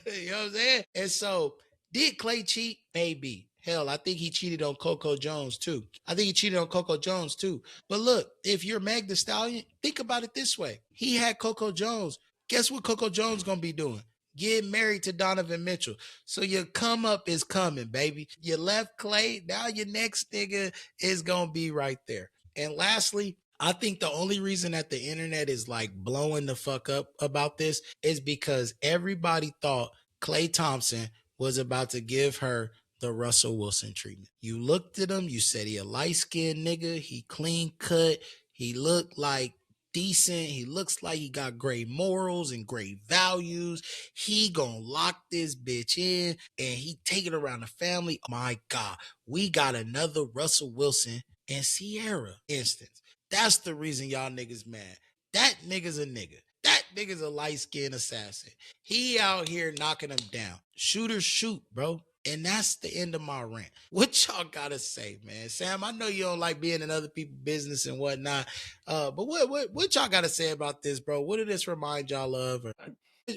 you know what I'm saying? And so, did Klay cheat? Maybe. Hell, I think he cheated on Coco Jones too. But look, if you're Meg Thee Stallion, think about it this way. He had Coco Jones. Guess what Coco Jones gonna be doing? Getting married to Donovan Mitchell. So your come up is coming, baby. You left Klay, now your next nigga is gonna be right there. And lastly, I think the only reason that the internet is like blowing the fuck up about this is because everybody thought Klay Thompson was about to give her the Russell Wilson treatment. You looked at him, you said he a light-skinned nigga, he clean cut, he looked like decent, he looks like he got great morals and great values. He gonna lock this bitch in and he take it around the family. Oh my God, we got another Russell Wilson and Sierra instance. That's the reason y'all niggas mad. That nigga's a nigga. That nigga's a light-skinned assassin. He out here knocking them down. Shooters shoot, bro. And that's the end of my rant. What y'all gotta say, man? Sam, I know you don't like being in other people's business and whatnot, but what y'all gotta say about this, bro? What did this remind y'all of? Or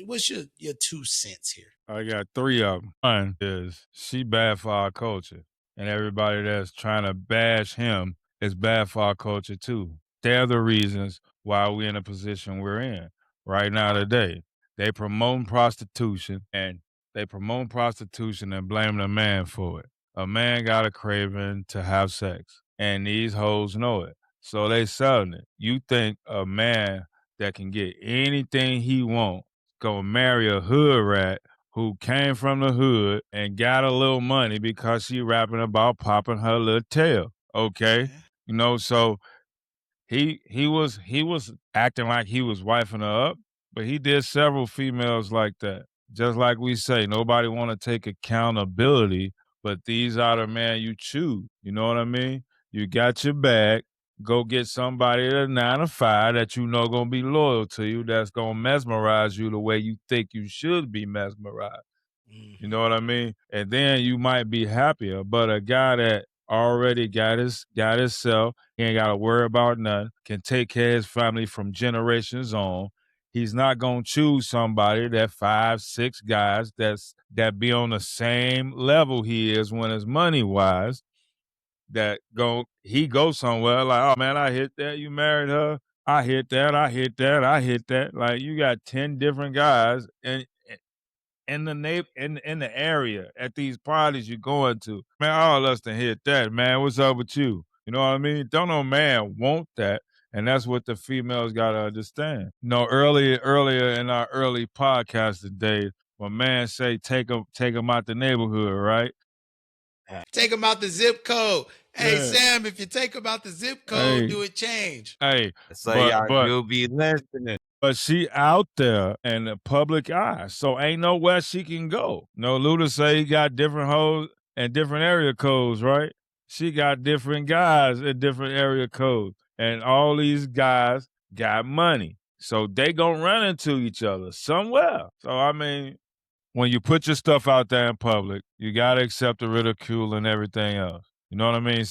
what's your 2 cents here? I got 3 of them. One is she bad for our culture, and everybody that's trying to bash him is bad for our culture too. They're the reasons why we're in a position we're in right now today. They promote prostitution and blame the man for it. A man got a craving to have sex, and these hoes know it. So they selling it. You think a man that can get anything he wants gonna marry a hood rat who came from the hood and got a little money because she rapping about popping her little tail, okay? You know, so he was acting like he was wifing her up, but he did several females like that. Just like we say, nobody want to take accountability, but these are the man you choose. You know what I mean? You got your bag. Go get somebody at a 9 to 5 that you know gonna be loyal to you, that's gonna mesmerize you the way you think you should be mesmerized. You know what I mean? And then you might be happier. But a guy that already got himself. He ain't got to worry about nothing. Can take care of his family from generations on. He's not gonna choose somebody that 5, 6 guys that be on the same level he is when it's money wise. He goes somewhere like, oh man, I hit that. You married her. I hit that. I hit that. I hit that. Like you got 10 different guys in the area at these parties you're going to. Man, all of us done hit that, man. What's up with you? You know what I mean? Don't no man want that. And that's what the females gotta understand. You know, earlier in our early podcast today, when man say take them out the neighborhood, right? Take them out the zip code. Hey, Yeah. Sam, if you take them out the zip code, do it change? Hey, So you'll be listening. but she out there in the public eye, so ain't nowhere she can go. No, Luda say he got different hoes and different area codes, right? She got different guys in different area codes, and all these guys got money, so they gonna run into each other somewhere. So I mean, when you put your stuff out there in public, you gotta accept the ridicule and everything else. You know what I mean?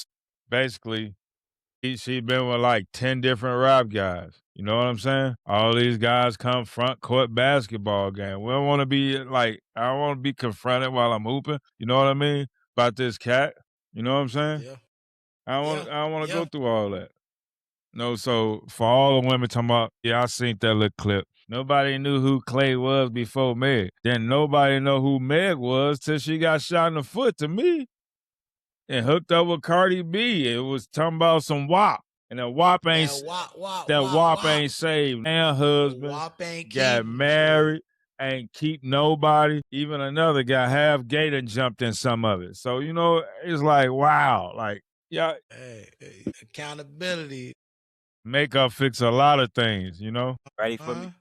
Basically, she been with like 10 different rap guys. You know what I'm saying? All these guys come front court basketball game. We don't want to be like, I don't want to be confronted while I'm hooping. You know what I mean? About this cat. You know what I'm saying? Yeah. I don't want to go through all that. No, so for all the women talking about, yeah, I seen that little clip. Nobody knew who Clay was before Meg. Then nobody know who Meg was till she got shot in the foot to me and hooked up with Cardi B. It was talking about some WAP. And that WAP ain't saved. And husband got married, ain't keep nobody. Even another guy, half gay, done jumped in some of it. So, you know, it's like, wow. Like, yeah. Hey, accountability. Makeup fix a lot of things, you know? Ready for me?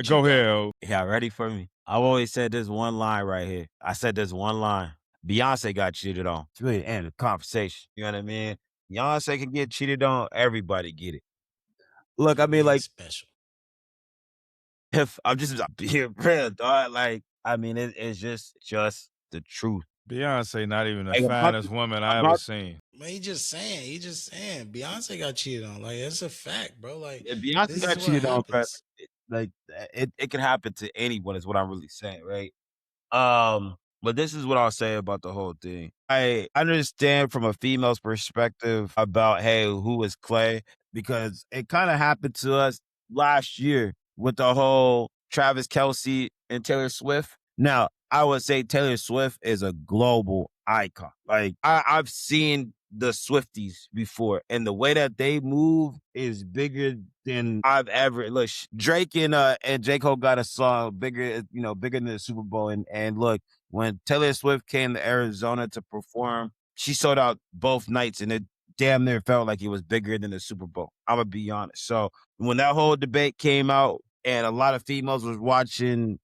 Go ahead. Yeah, ready for me? I've always said this one line right here. I said this one line. Beyonce got cheated on. It's really the end of the conversation. You know what I mean? Beyonce can get cheated on. Everybody get it. Look, I mean, like, special. If I'm just being real, dog. Like, I mean, it's just the truth. Beyonce not even the finest woman I ever seen. Man, he just saying. Beyonce got cheated on. Like, it's a fact, bro. Like, Beyonce got cheated on, like, it can happen to anyone is what I'm really saying, right? But this is what I'll say about the whole thing. I understand from a female's perspective about, hey, who is Clay? Because it kind of happened to us last year with the whole Travis Kelce and Taylor Swift. Now, I would say Taylor Swift is a global icon. Like, I've seen the Swifties before, and the way that they move is bigger than I've ever. Look, Drake and J. Cole got a song bigger than the Super Bowl. And look, when Taylor Swift came to Arizona to perform, she sold out both nights, and it damn near felt like it was bigger than the Super Bowl. I'm gonna be honest. So when that whole debate came out, and a lot of females was watching,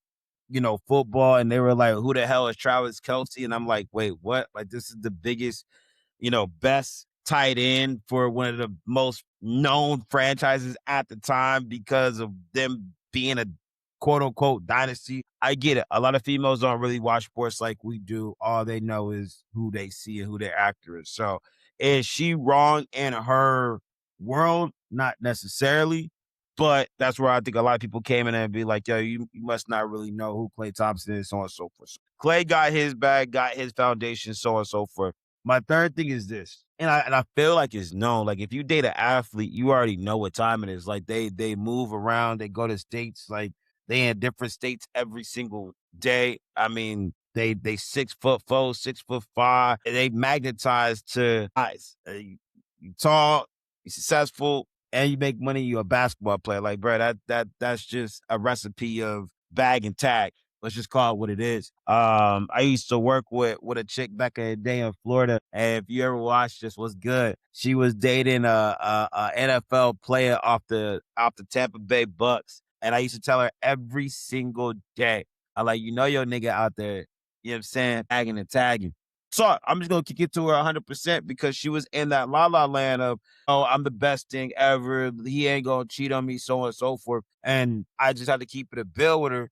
football, and they were like, "Who the hell is Travis Kelce?" And I'm like, "Wait, what? Like, this is the biggest, best tight end for one of the most known franchises at the time because of them being a quote unquote dynasty." I get it. A lot of females don't really watch sports like we do. All they know is who they see and who their actor is. So is she wrong in her world? Not necessarily. But that's where I think a lot of people came in and be like, yo, you must not really know who Klay Thompson is, so on and so forth. Klay got his bag, got his foundation, so on and so forth. My third thing is this, and I feel like it's known. Like, if you date an athlete, you already know what time it is. Like, they move around, they go to states, like, they in different states every single day. I mean, they 6'4", 6'5", and they magnetize to eyes. You tall, you successful, and you make money, you're a basketball player. Like, bro, that's just a recipe of bag and tag. Let's just call it what it is. I used to work with a chick back in the day in Florida, and if you ever watched this, what's good? She was dating a NFL player off the Tampa Bay Bucks, and I used to tell her every single day, I like, your nigga out there, you know what I'm saying, bagging and tagging. So I'm just going to kick it to her 100% because she was in that la-la land of, oh, I'm the best thing ever. He ain't going to cheat on me, so on and so forth. And I just had to keep it a bill with her.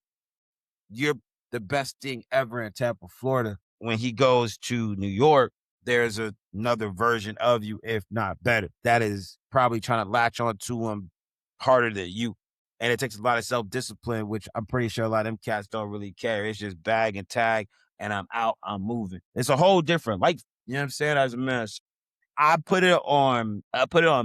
You're the best thing ever in Tampa, Florida. When he goes to New York, there's another version of you, if not better, that is probably trying to latch onto them harder than you. And it takes a lot of self-discipline, which I'm pretty sure a lot of them cats don't really care. It's just bag and tag, and I'm out, I'm moving. It's a whole different life. You know what I'm saying? As a man, I put it on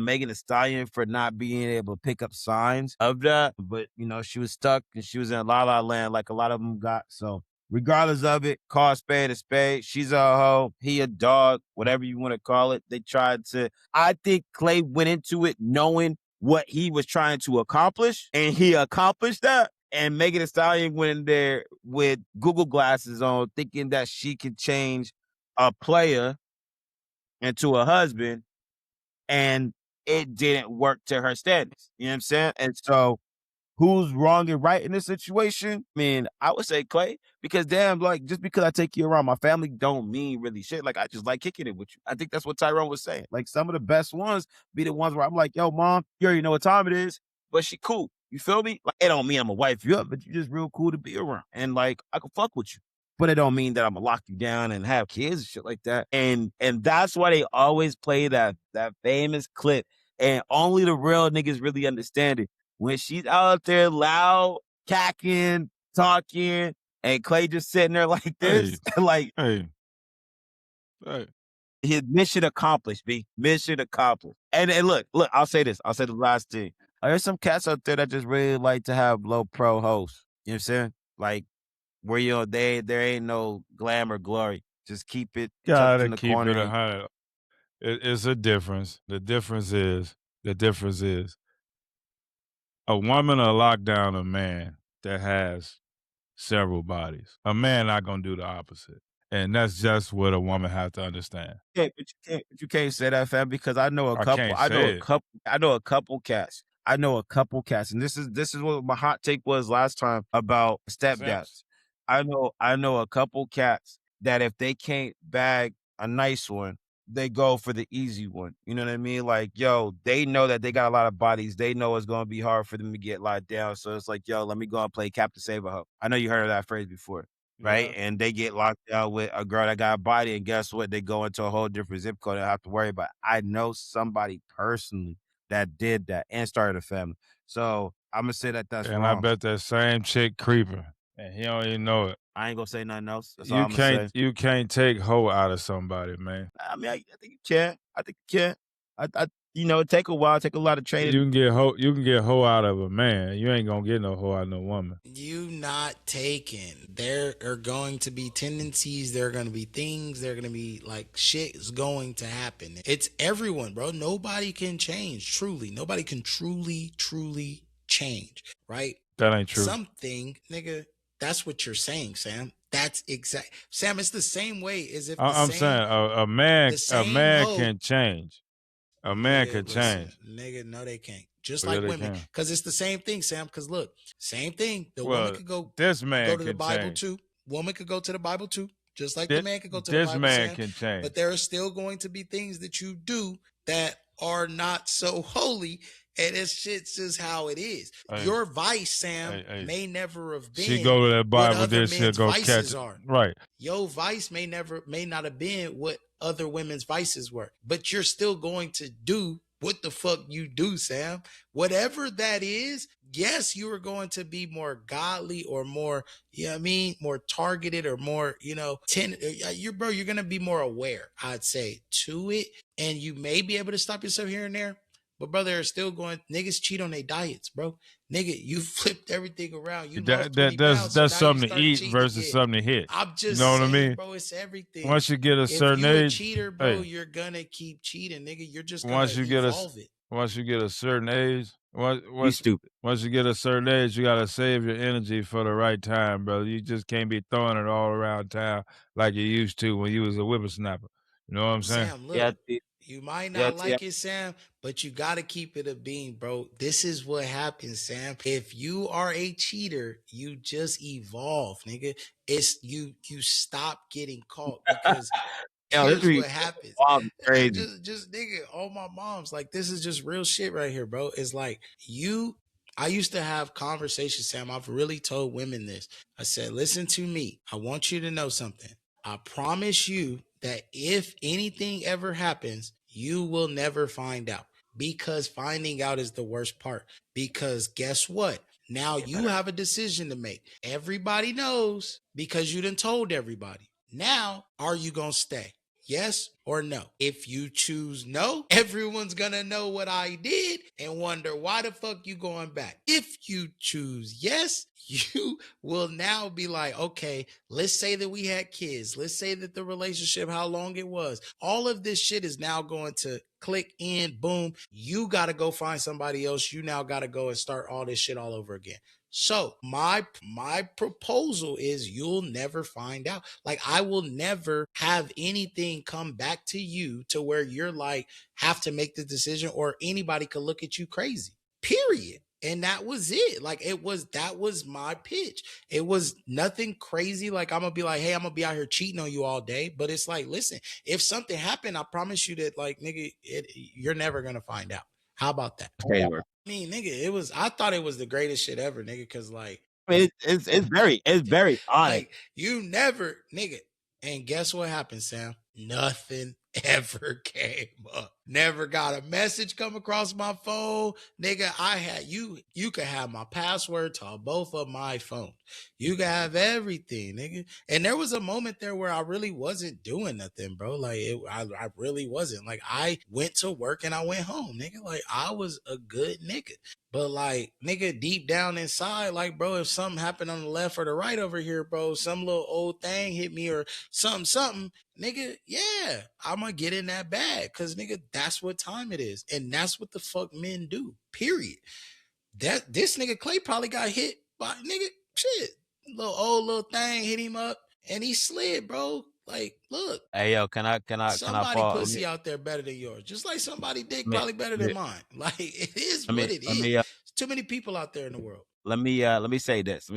Megan Thee Stallion for not being able to pick up signs of that. But she was stuck and she was in La La Land like a lot of them got. So regardless of it, call a spade a spade. She's a hoe, he a dog, whatever you want to call it. They tried to. I think Clay went into it knowing what he was trying to accomplish, and he accomplished that. And Megan Thee Stallion went in there with Google glasses on, thinking that she could change a player into a husband, and it didn't work to her standards. You know what I'm saying? And so who's wrong and right in this situation? I mean, I would say Clay, because damn, like, just because I take you around my family don't mean really shit. Like, I just like kicking it with you. I think that's what Tyrone was saying. Like, some of the best ones be the ones where I'm like, yo, mom, you already know what time it is, but she cool. You feel me? Like, it don't mean I'm gonna wife you up, but you're just real cool to be around. And like, I can fuck with you. But it don't mean that I'm gonna lock you down and have kids and shit like that. And that's why they always play that famous clip. And only the real niggas really understand it. When she's out there loud, cacking, talking, and Clay just sitting there like this, like, hey. his mission accomplished, B. Mission accomplished. And look, I'll say this. I'll say the last thing. There's some cats out there that just really like to have low pro hosts. You know what I'm saying? Like, where there ain't no glamour glory. Just keep it tucked in the corner. Gotta keep it 100. It's a difference. The difference is a woman will lock down a man that has several bodies. A man not gonna do the opposite. And that's just what a woman has to understand. Yeah, but you can't say that, fam, because I know a couple. I know a couple cats. And this is what my hot take was last time about stepdads. I know a couple cats that if they can't bag a nice one, they go for the easy one. You know what I mean? Like, yo, they know that they got a lot of bodies. They know it's gonna be hard for them to get locked down. So it's like, yo, let me go and play Captain Save a Hoe. I know you heard of that phrase before. Right. Yeah. And they get locked down with a girl that got a body, and guess what? They go into a whole different zip code and have to worry about it. I know somebody personally that did that and started a family. So I'm gonna say that that's and wrong. I bet that same chick creeping, and he don't even know it. I ain't gonna say nothing else. That's all I'm gonna say. You can't take hoe out of somebody, man. I mean, I think you can. I think you can. It take a while, take a lot of training. You can get hoe out of a man. You ain't gonna get no hoe out of no woman. You not taken. There are going to be tendencies. There are going to be things. There are going to be like shit is going to happen. It's everyone, bro. Nobody can change. Truly, nobody can truly change. Right? That ain't true. Something, nigga. That's what you're saying, Sam. That's exact. Sam, it's the same way as if I'm saying a man can change. A man can change. Nigga, no, they can't. Just like women. Because it's the same thing, Sam. Because look, same thing. The woman could go. This man go to the can Bible change. too. Woman could go to the Bible too. Just like the man could go to the Bible. This man Sam. can change. But there are still going to be things that you do that are not so holy. And it's shit's just how it is. Hey, your vice, Sam, may never have been. She go to that Bible, then she'll go catch it. Are. Right. Your vice may not have been what other women's vices were. But you're still going to do what the fuck you do, Sam. Whatever that is, yes, you are going to be more godly or more, more targeted or more, you're going to be more aware, I'd say, to it. And you may be able to stop yourself here and there. But brother, they're still going. Niggas cheat on their diets, bro. Nigga, you flipped everything around. You lost 20 pounds, that's something to eat versus something to hit. I'm just saying, what I mean, bro. It's everything. Once you get a certain age, if you're a cheater, bro, you're gonna keep cheating, nigga. You're just gonna evolve it. Once you get a certain age, you stupid. Once you get a certain age, you gotta save your energy for the right time, brother. You just can't be throwing it all around town like you used to when you was a whippersnapper. You know what I'm saying? Sam, look, you might not like it, Sam, but you got to keep it a bean, bro. This is what happens, Sam. If you are a cheater, you just evolve, nigga. It's you stop getting caught because here's what happens. Crazy. Just nigga, all my moms, like, this is just real shit right here, bro. It's like I used to have conversations, Sam. I've really told women this. I said, listen to me. I want you to know something. I promise you that if anything ever happens, you will never find out, because finding out is the worst part. Because guess what? Now you have a decision to make. Everybody knows because you done told everybody. Now, are you going to stay? Yes or no? If you choose no, everyone's gonna know what I did and wonder why the fuck you going back. If you choose yes, you will now be like, okay, let's say that we had kids. Let's say that the relationship, how long it was. All of this shit is now going to click in, boom. You got to go find somebody else. You now got to go and start all this shit all over again. So my proposal is you'll never find out. Like, I will never have anything come back to you to where you're like, have to make the decision, or anybody could look at you crazy, period. And that was it. Like, that was my pitch. It was nothing crazy. Like, I'm gonna be like, hey, I'm gonna be out here cheating on you all day. But it's like, listen, if something happened, I promise you that, like, nigga, you're never gonna find out. How about that? Okay, I mean, nigga, I thought it was the greatest shit ever, nigga, because like, it's very honest. like, you never, nigga. And guess what happened, Sam? Nothing ever came up. Never got a message come across my phone. Nigga, I had you could have my password to both of my phones. You can have everything, nigga. And there was a moment there where I really wasn't doing nothing, bro. Like, I really wasn't. Like, I went to work and I went home, nigga. Like, I was a good nigga. But like, nigga, deep down inside, like, bro, if something happened on the left or the right over here, bro, some little old thing hit me or something, nigga, yeah, I'm gonna get in that bag, because nigga, that's what time it is, and that's what the fuck men do, period. That this nigga Clay probably got hit by, nigga, shit, little thing hit him up and he slid, bro. Like, look, Hey, yo, can I somebody fall? pussy out there better than yours, just like somebody dick probably better than mine. Like, it is what it is. There's too many people out there in the world. Let me say this.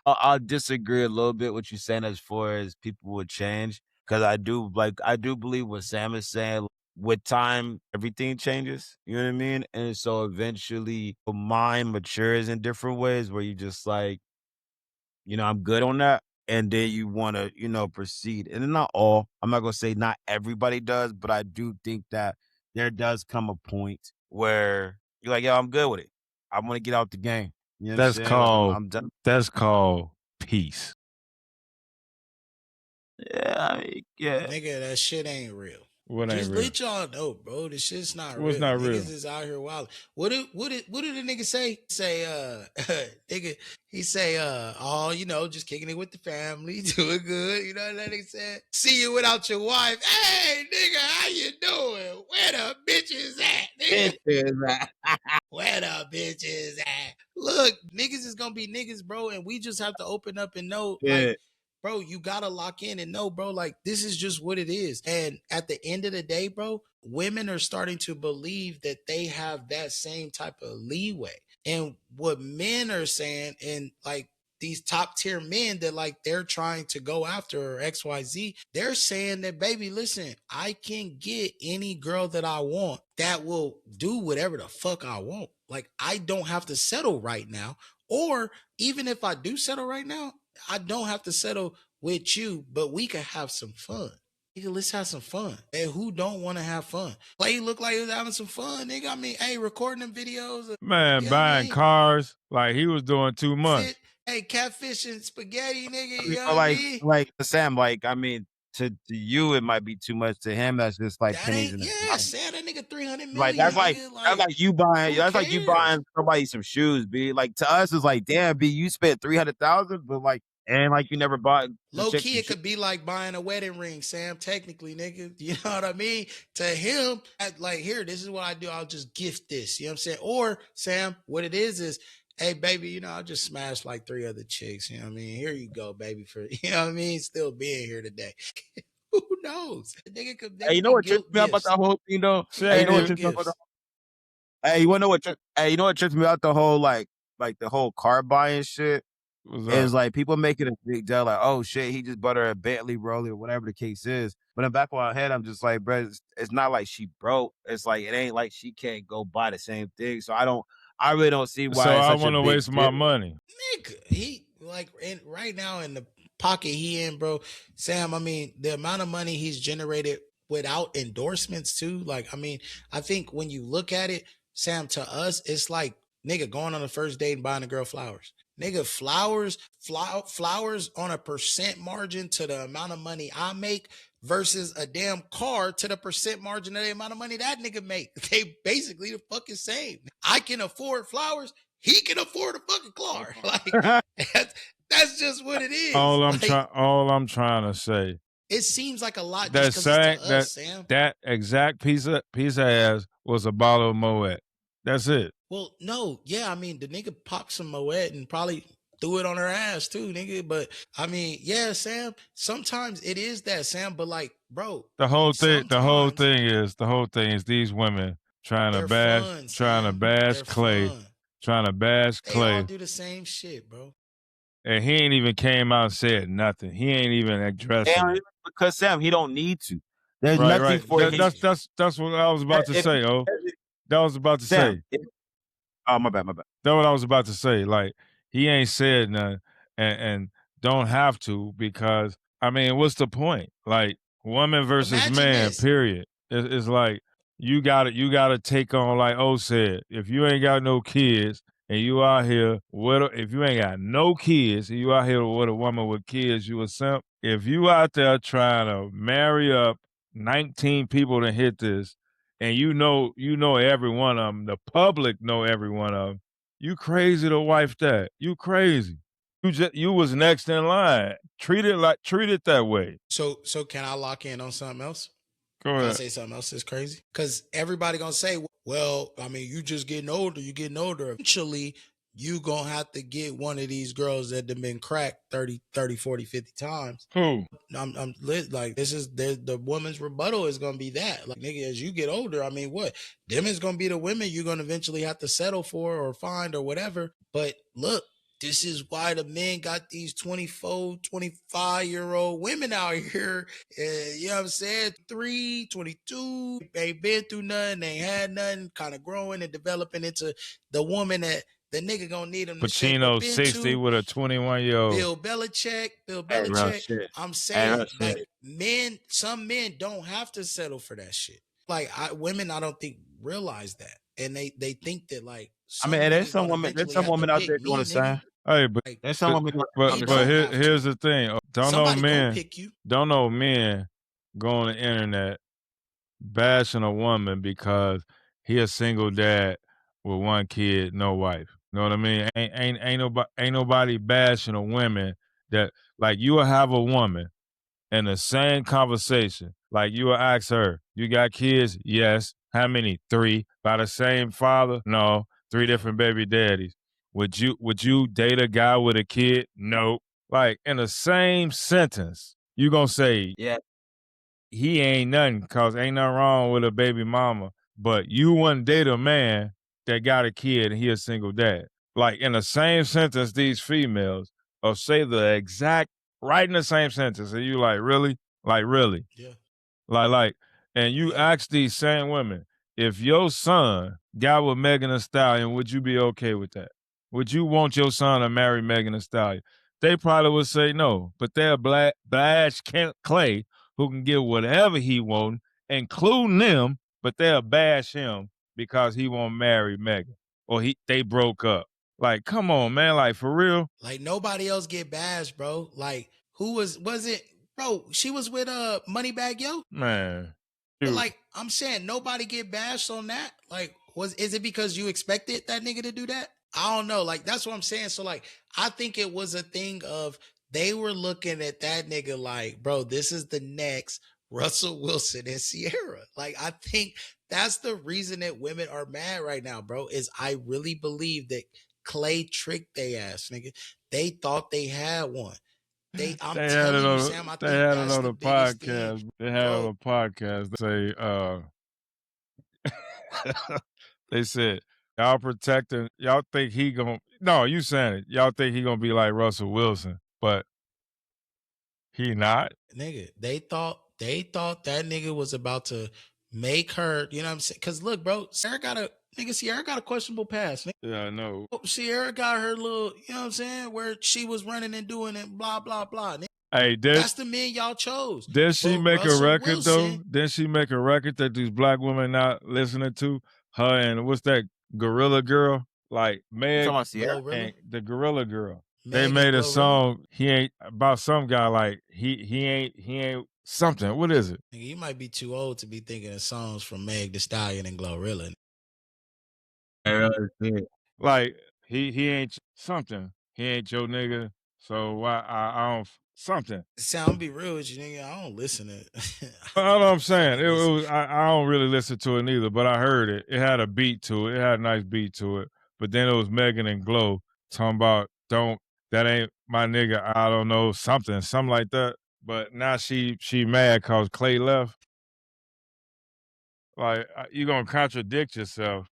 I'll disagree a little bit with you saying as far as people would change, because I do believe what Sam is saying. With time, everything changes. You know what I mean? And so eventually, your mind matures in different ways where you just like, I'm good on that. And then you want to, proceed. And then not all, I'm not going to say not everybody does, but I do think that there does come a point where you're like, yo, I'm good with it. I want to get out the game. You know what I'm saying? I'm done. That's called peace. Yeah, yeah. Nigga, that shit ain't real. What ain't Just real? let y'all know, bro. This shit's not real. What's not real? Niggas is out here wild. What did the nigga say? Say, nigga, he say, oh, just kicking it with the family, doing good. You know what that nigga said? See you without your wife. Hey, nigga, how you doing? Where the bitches at, nigga? Where the bitches at? Look, niggas is gonna be niggas, bro, and we just have to open up and know, like, bro, you gotta lock in and know, bro, like, this is just what it is. And at the end of the day, bro, women are starting to believe that they have that same type of leeway. And what men are saying, and like these top tier men that like they're trying to go after, or XYZ, they're saying that, baby, listen, I can get any girl that I want that will do whatever the fuck I want. Like, I don't have to settle right now. Or even if I do settle right now, I don't have to settle with you, but we can have some fun. Nigga, let's have some fun. And who don't want to have fun? Clay looked like he was having some fun, nigga. I mean, hey, recording them videos. Man, buying cars, like he was doing too much. Hey, catfish and spaghetti, nigga. You know what I mean? Like Sam, like, I mean, to you it might be too much. To him, that's just like pennies in yeah, Sam, that nigga 300 million. Like that's like you buying somebody some shoes, B. Like to us, it's like, damn, B, you spent 300,000, but like, and like you never bought. Low key, it could be like buying a wedding ring, Sam. Technically, nigga, you know what I mean? To him, like, here, this is what I do. I'll just gift this. You know what I'm saying? Or Sam, what it is, hey, baby, I just smashed like 3 other chicks. You know what I mean? Here you go, baby, for, you know what I mean? Still being here today. Who knows? Nigga could, hey, you know what trips me out about the whole thing, though? Hey, you know what trips me out about the Hey, you wanna know what? Hey, you know what trips me out the whole like the whole car buying shit? Is like people making a big deal, like, oh shit, he just bought her a Bentley Rollie or whatever the case is. But in the back of my head, I'm just like, bro, it's not like she broke. It's like it ain't like she can't go buy the same thing. So I really don't see why. So it's I want to waste my money, nigga. He like right now in the pocket he in, bro. Sam, I mean, the amount of money he's generated without endorsements too. Like, I mean, I think when you look at it, Sam, to us, it's like, nigga, going on the first date and buying a girl flowers. Nigga, flowers on a percent margin to the amount of money I make versus a damn car to the percent margin of the amount of money that nigga make. They basically the fucking same. I can afford flowers. He can afford a fucking car. Like, that's just what it is. All I'm trying to say. It seems like a lot just because it's to us, Sam. That exact piece of ass was a bottle of Moet. That's it. Well, no, yeah, I mean, the nigga popped some Moet and probably threw it on her ass too, nigga. But I mean, yeah, Sam, sometimes it is that, Sam, but like, bro, the whole thing is these women trying to bash Clay. They all do the same shit, bro. And he ain't even came out and said nothing. He ain't even addressed it. Because Sam, he don't need to. There's nothing for him. That's what I was about to say, oh. That was about to say. Oh, my bad. That's what I was about to say. Like, he ain't said nothing and don't have to, because, I mean, what's the point? Like, woman versus man, period. It's like, you gotta take on, like O said, if you ain't got no kids and you out here if you ain't got no kids and you out here with a woman with kids, you a simp. If you out there trying to marry up 19 people to hit this, and you know every one of them, the public know every one of them, you crazy to wife that. You crazy. You was next in line. Treat it that way. So can I lock in on something else? Go ahead. Can I say something else that's crazy? Because everybody gonna say, well, I mean, you just getting older. Eventually, you gonna have to get one of these girls that have been cracked 30, 40, 50 times. Who? I'm like, the woman's rebuttal is gonna be that. Like, nigga, as you get older, I mean, what? Them is gonna be the women you're gonna eventually have to settle for or find or whatever. But look, this is why the men got these 24, 25-year-old women out here. You know what I'm saying? 22, ain't been through nothing, ain't had nothing, kind of growing and developing into the woman that the nigga gonna need him to Pacino 60 with a 21-year-old. Bill Belichick. I'm saying, like, some men don't have to settle for that shit. Like, women, I don't think realize that. And they think that, like, I mean, there's some women out there doing the same. Hey, but there's some women. But here's the thing. Don't know men go on the internet bashing a woman because he a single dad with one kid, no wife. You know what I mean? Ain't nobody bashing a woman that, like, you will have a woman in the same conversation. Like, you will ask her, you got kids? Yes. How many? 3. By the same father? No. 3 different baby daddies. Would you date a guy with a kid? Nope. Like, in the same sentence, you gonna say, yeah, he ain't nothing, cause ain't nothing wrong with a baby mama, but you wouldn't date a man that got a kid and he a single dad. Like, in the same sentence, these females will say the exact, right in the same sentence, and you like, really? Like, really? Yeah. Like, and you ask these same women, if your son got with Megan Thee Stallion, would you be okay with that? Would you want your son to marry Megan Thee Stallion? They probably would say no, but they'll bash Clay, who can get whatever he want, including them, but they'll bash him because he won't marry Megan, or they broke up. Like, come on, man, like, for real? Like, nobody else get bashed, bro. Like, who was it? Bro, she was with Moneybagg Yo? Man. But, like, I'm saying, nobody get bashed on that. Like, is it because you expected that nigga to do that? I don't know. Like, that's what I'm saying. So, like, I think it was a thing of they were looking at that nigga like, bro, this is the next Russell Wilson and Sierra. Like, I think that's the reason that women are mad right now, bro, is I really believe that Clay tricked they ass, nigga. They thought they had one. I'm telling you, Sam, I think that's the biggest thing. They had on a podcast. They said, y'all protecting, y'all think he gonna, no, you saying it. Y'all think he gonna be like Russell Wilson, but he not. Nigga, they thought that nigga was about to make her, you know what I'm saying? Cause look, bro, Sierra got a questionable past. Nigga. Yeah, I know. Sierra got her little, you know what I'm saying, where she was running and doing it, blah, blah, blah. Nigga. Hey, That's the men y'all chose. Did she But make a Russell record though? Wilson, Did she make a record that these black women not listening to? Her and what's that Gorilla Girl? Like Meg talking about Sierra? Glorilla, and the Gorilla Girl. They Meg and made a Glorilla. song. He ain't about some guy like he ain't something. What is it? Nigga, you might be too old to be thinking of songs from Meg the Stallion and Glorilla. Like he ain't something. He ain't your nigga. So why I don't something. Sam, I'm be real with you, nigga. I don't listen to it. I know what I'm saying. It was I don't really listen to it neither, but I heard it. It had a beat to it. It had a nice beat to it. But then it was Megan and Glow talking about that ain't my nigga. I don't know something like that. But now she mad cause Clay left. Like you gonna contradict yourself.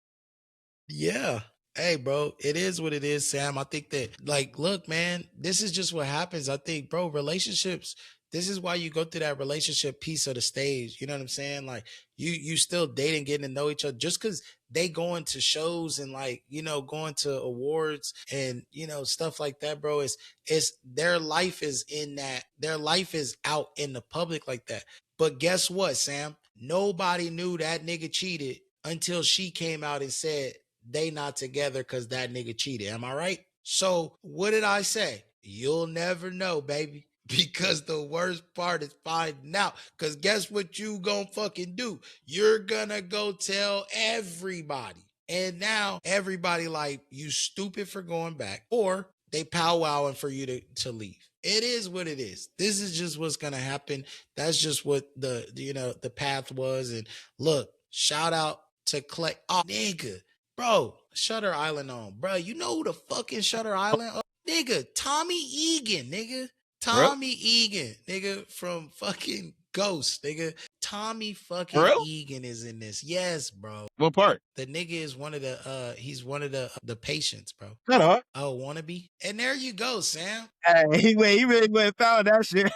Yeah. Hey, bro, it is what it is, Sam. I think that, like, look, man, this is just what happens. I think, bro, relationships, this is why you go through that relationship piece of the stage. You know what I'm saying? Like, you still dating, getting to know each other just because they going to shows and, like, you know, going to awards and, you know, stuff like that, bro. It's their life is in that, their life is out in the public like that. But guess what, Sam? Nobody knew that nigga cheated until she came out and said, they not together because that nigga cheated. Am I right? So what did I say? You'll never know, baby. Because the worst part is finding out. Because guess what you gonna fucking do? You're gonna go tell everybody. And now everybody like, you stupid for going back. Or they powwowing for you to leave. It is what it is. This is just what's gonna happen. That's just what the path was. And look, shout out to Clay. Oh, nigga. Bro, Shutter Island on. Bro, you know who the fucking Shutter Island? Oh, nigga, Tommy Egan, nigga. Tommy Egan, nigga, from fucking Ghost, nigga. Tommy fucking Egan is in this. Yes, bro. What part? The nigga is one of the he's one of the patients, bro. Shut up. Oh, wannabe? And there you go, Sam. Hey, he really went and found that shit.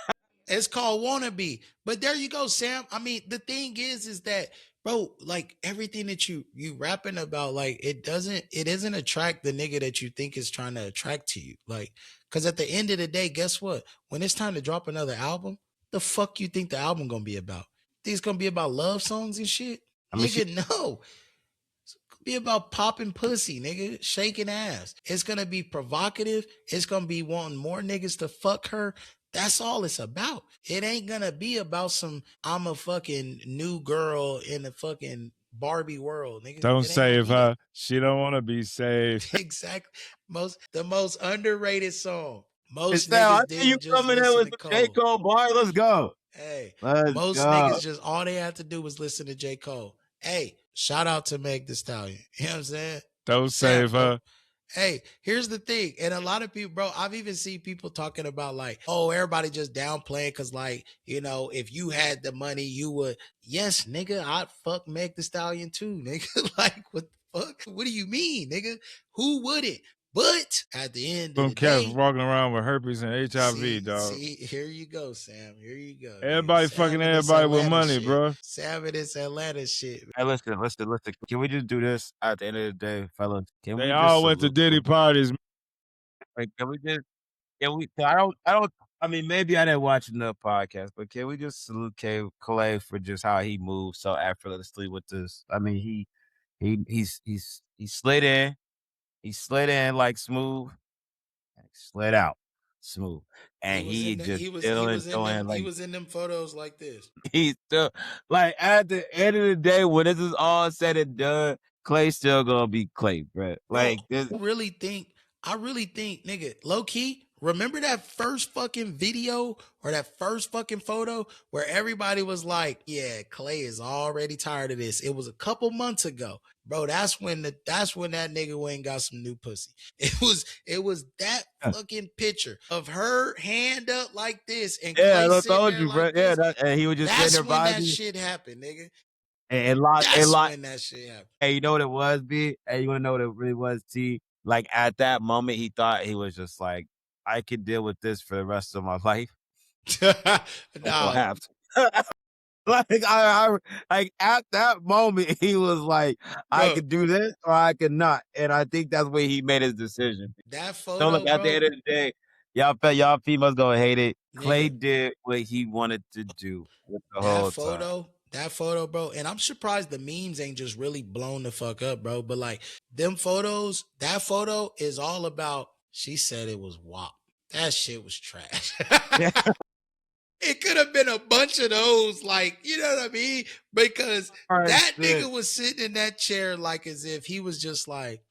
It's called Wannabe. But there you go, Sam. I mean, the thing is that, bro, like everything that you rapping about, like it doesn't attract the nigga that you think is trying to attract to you. Like, cause at the end of the day, guess what? When it's time to drop another album, the fuck you think the album gonna be about? Think it's gonna be about love songs and shit? Nigga, no. It's gonna be about popping pussy, nigga, shaking ass. It's gonna be provocative. It's gonna be wanting more niggas to fuck her. That's all it's about. It ain't gonna be about some I'm a fucking new girl in the fucking Barbie world, nigga. Don't save her. She don't want to be saved. Exactly. The most underrated song. Most I niggas see you didn't just coming in listen with to J. Cole. Cole, boy. Let's go. Hey, Let's most go. niggas just all they had to do was listen to J. Cole. Hey, shout out to Meg Thee Stallion. You know what I'm saying? Don't save her. Hey, here's the thing. And a lot of people, bro, I've even seen people talking about like, oh, everybody just downplaying because like, you know, if you had the money, you would. Yes, nigga, I'd fuck Meg Thee Stallion too, nigga. Like, what the fuck? What do you mean, nigga? Who wouldn't? But at the end of the cats day, walking around with herpes and HIV, dog. See, here you go, Sam. Here you go. Everybody fucking everybody with money, shit. bro. Sam, this Atlanta shit. Hey, listen. Can we just do this at the end of the day, fellas? They all went to Diddy parties. Like, can we just? Can we? I mean, maybe I didn't watch enough podcasts, but can we just salute Clay for just how he moves so effortlessly with this? I mean, he slid in. He slid in like smooth, and slid out smooth, and he was in them photos like this. He's still like at the end of the day, when this is all said and done, Clay's still gonna be Clay, bro. Like this. I really think, nigga, low key. Remember that first fucking video or that first fucking photo where everybody was like, yeah, Clay is already tired of this. It was a couple months ago. Bro, that's when that nigga went and got some new pussy. It was that fucking picture of her hand up like this and Clay I sitting told there you, like bro. this. Yeah, and he was just That's sitting there when vibing. that shit happened, nigga. And when that shit happened. Hey, you know what it was, B? Hey, you wanna know what it really was, T? Like at that moment, he thought he was just like, I could deal with this for the rest of my life. Nah. Like like at that moment, he was like, I could do this or I could not, and I think that's where he made his decision. That photo, So look, at bro, the end of the day, Y'all females gonna hate it. Clay Nigga. did what he wanted to do with the whole time. That photo, bro. And I'm surprised the memes ain't just really blown the fuck up, bro. But like them photos, that photo is all about, she said it was WAP. That shit was trash. It could have been a bunch of those, like, you know what I mean? Because that nigga was sitting in that chair like as if he was just like,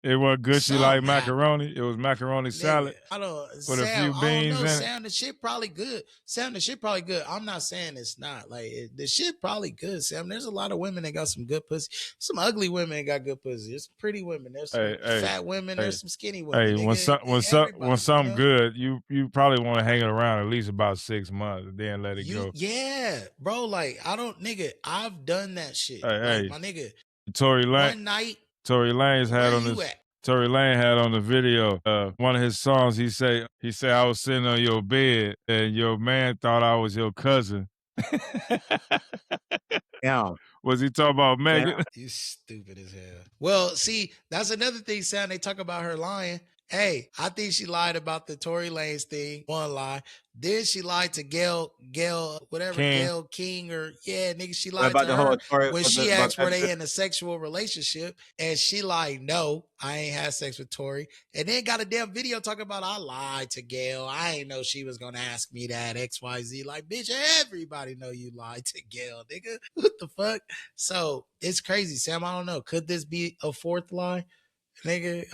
it wasn't gushy like macaroni. It was macaroni salad. I don't, with Sam, a few beans in it. Sam, the shit probably good. Sam, the shit probably good. I'm not saying it's not. Like, the shit probably good, Sam. There's a lot of women that got some good pussy. Some ugly women that got good pussy. There's some pretty women. There's some fat women. There's some skinny women. Hey, when something good, you probably want to hang it around at least about 6 months, then let it go. Yeah, bro. Like, I've done that shit. Hey, my nigga. Tory Lane. One night. Tory Lanez had on this. Tory Lane had on the video one of his songs. He say I was sitting on your bed and your man thought I was your cousin. Yeah. Was he talking about Megan? Yeah. You stupid as hell. Well, see, that's another thing, Sam. They talk about her lying. Hey, I think she lied about the Tory Lanez thing. One lie. Then she lied to Gail, whatever, Gail King, or nigga, she lied about to her story, when she asked were they in a sexual relationship, and she like, no, I ain't had sex with Tory. And then got a damn video talking about I lied to Gail. I ain't know she was gonna ask me that XYZ. Like, bitch, everybody know you lied to Gail, nigga. What the fuck? So it's crazy, Sam. I don't know. Could this be a fourth lie? Nigga,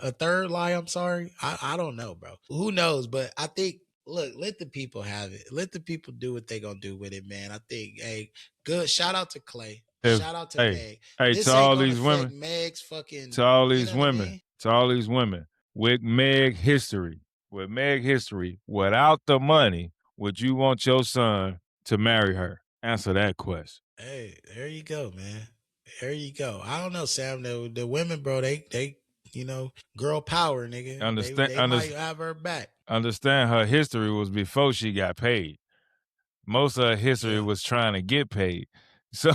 a third lie, I'm sorry. I don't know, bro. Who knows? But I think, look, let the people have it. Let the people do what they gonna do with it, man. I think, hey, good. Shout out to Clay. Shout out to Meg. Hey, this to all these women. Meg's fucking. To all these women. To all these women. With Meg history. Without the money, would you want your son to marry her? Answer that question. Hey, there you go, man. There you go. I don't know, Sam. The women, bro, they you know, girl power, nigga. They might have her back. Understand her history was before she got paid. Most of her history was trying to get paid. So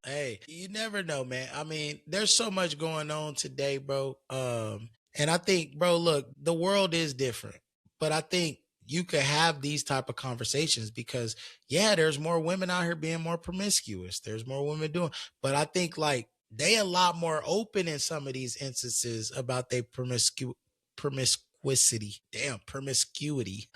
hey, you never know, man. I mean, there's so much going on today, bro. And I think, bro, look, the world is different. But I think you could have these type of conversations because there's more women out here being more promiscuous. There's more women doing, but I think like they a lot more open in some of these instances about their promiscuity. Promiscuity.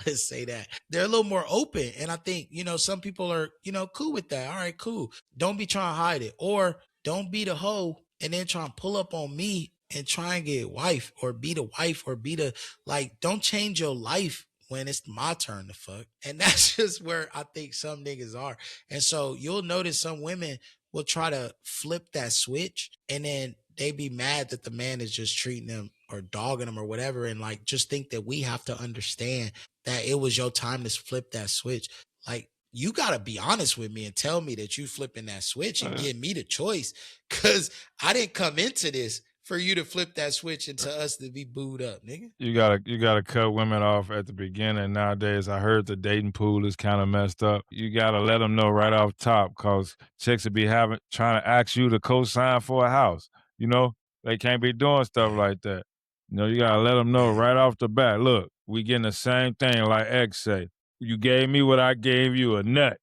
Let's say that. They're a little more open. And I think, some people are, cool with that. All right, cool. Don't be trying to hide it, or don't be the hoe and then try and pull up on me and try and get wife or be the wife or be the, like, don't change your life when it's my turn to fuck. And that's just where I think some niggas are. And so you'll notice some women will try to flip that switch and then they be mad that the man is just treating them or dogging them or whatever. And like, just think that we have to understand that it was your time to flip that switch. Like, you got to be honest with me and tell me that you flipping that switch and give me the choice. Cause I didn't come into this for you to flip that switch and to us to be booed up, nigga. You gotta cut women off at the beginning. Nowadays, I heard the dating pool is kind of messed up. You gotta let them know right off top, cause chicks will be trying to ask you to co-sign for a house. They can't be doing stuff like that. You gotta let them know right off the bat. Look, we getting the same thing like X say. You gave me what I gave you, a nut.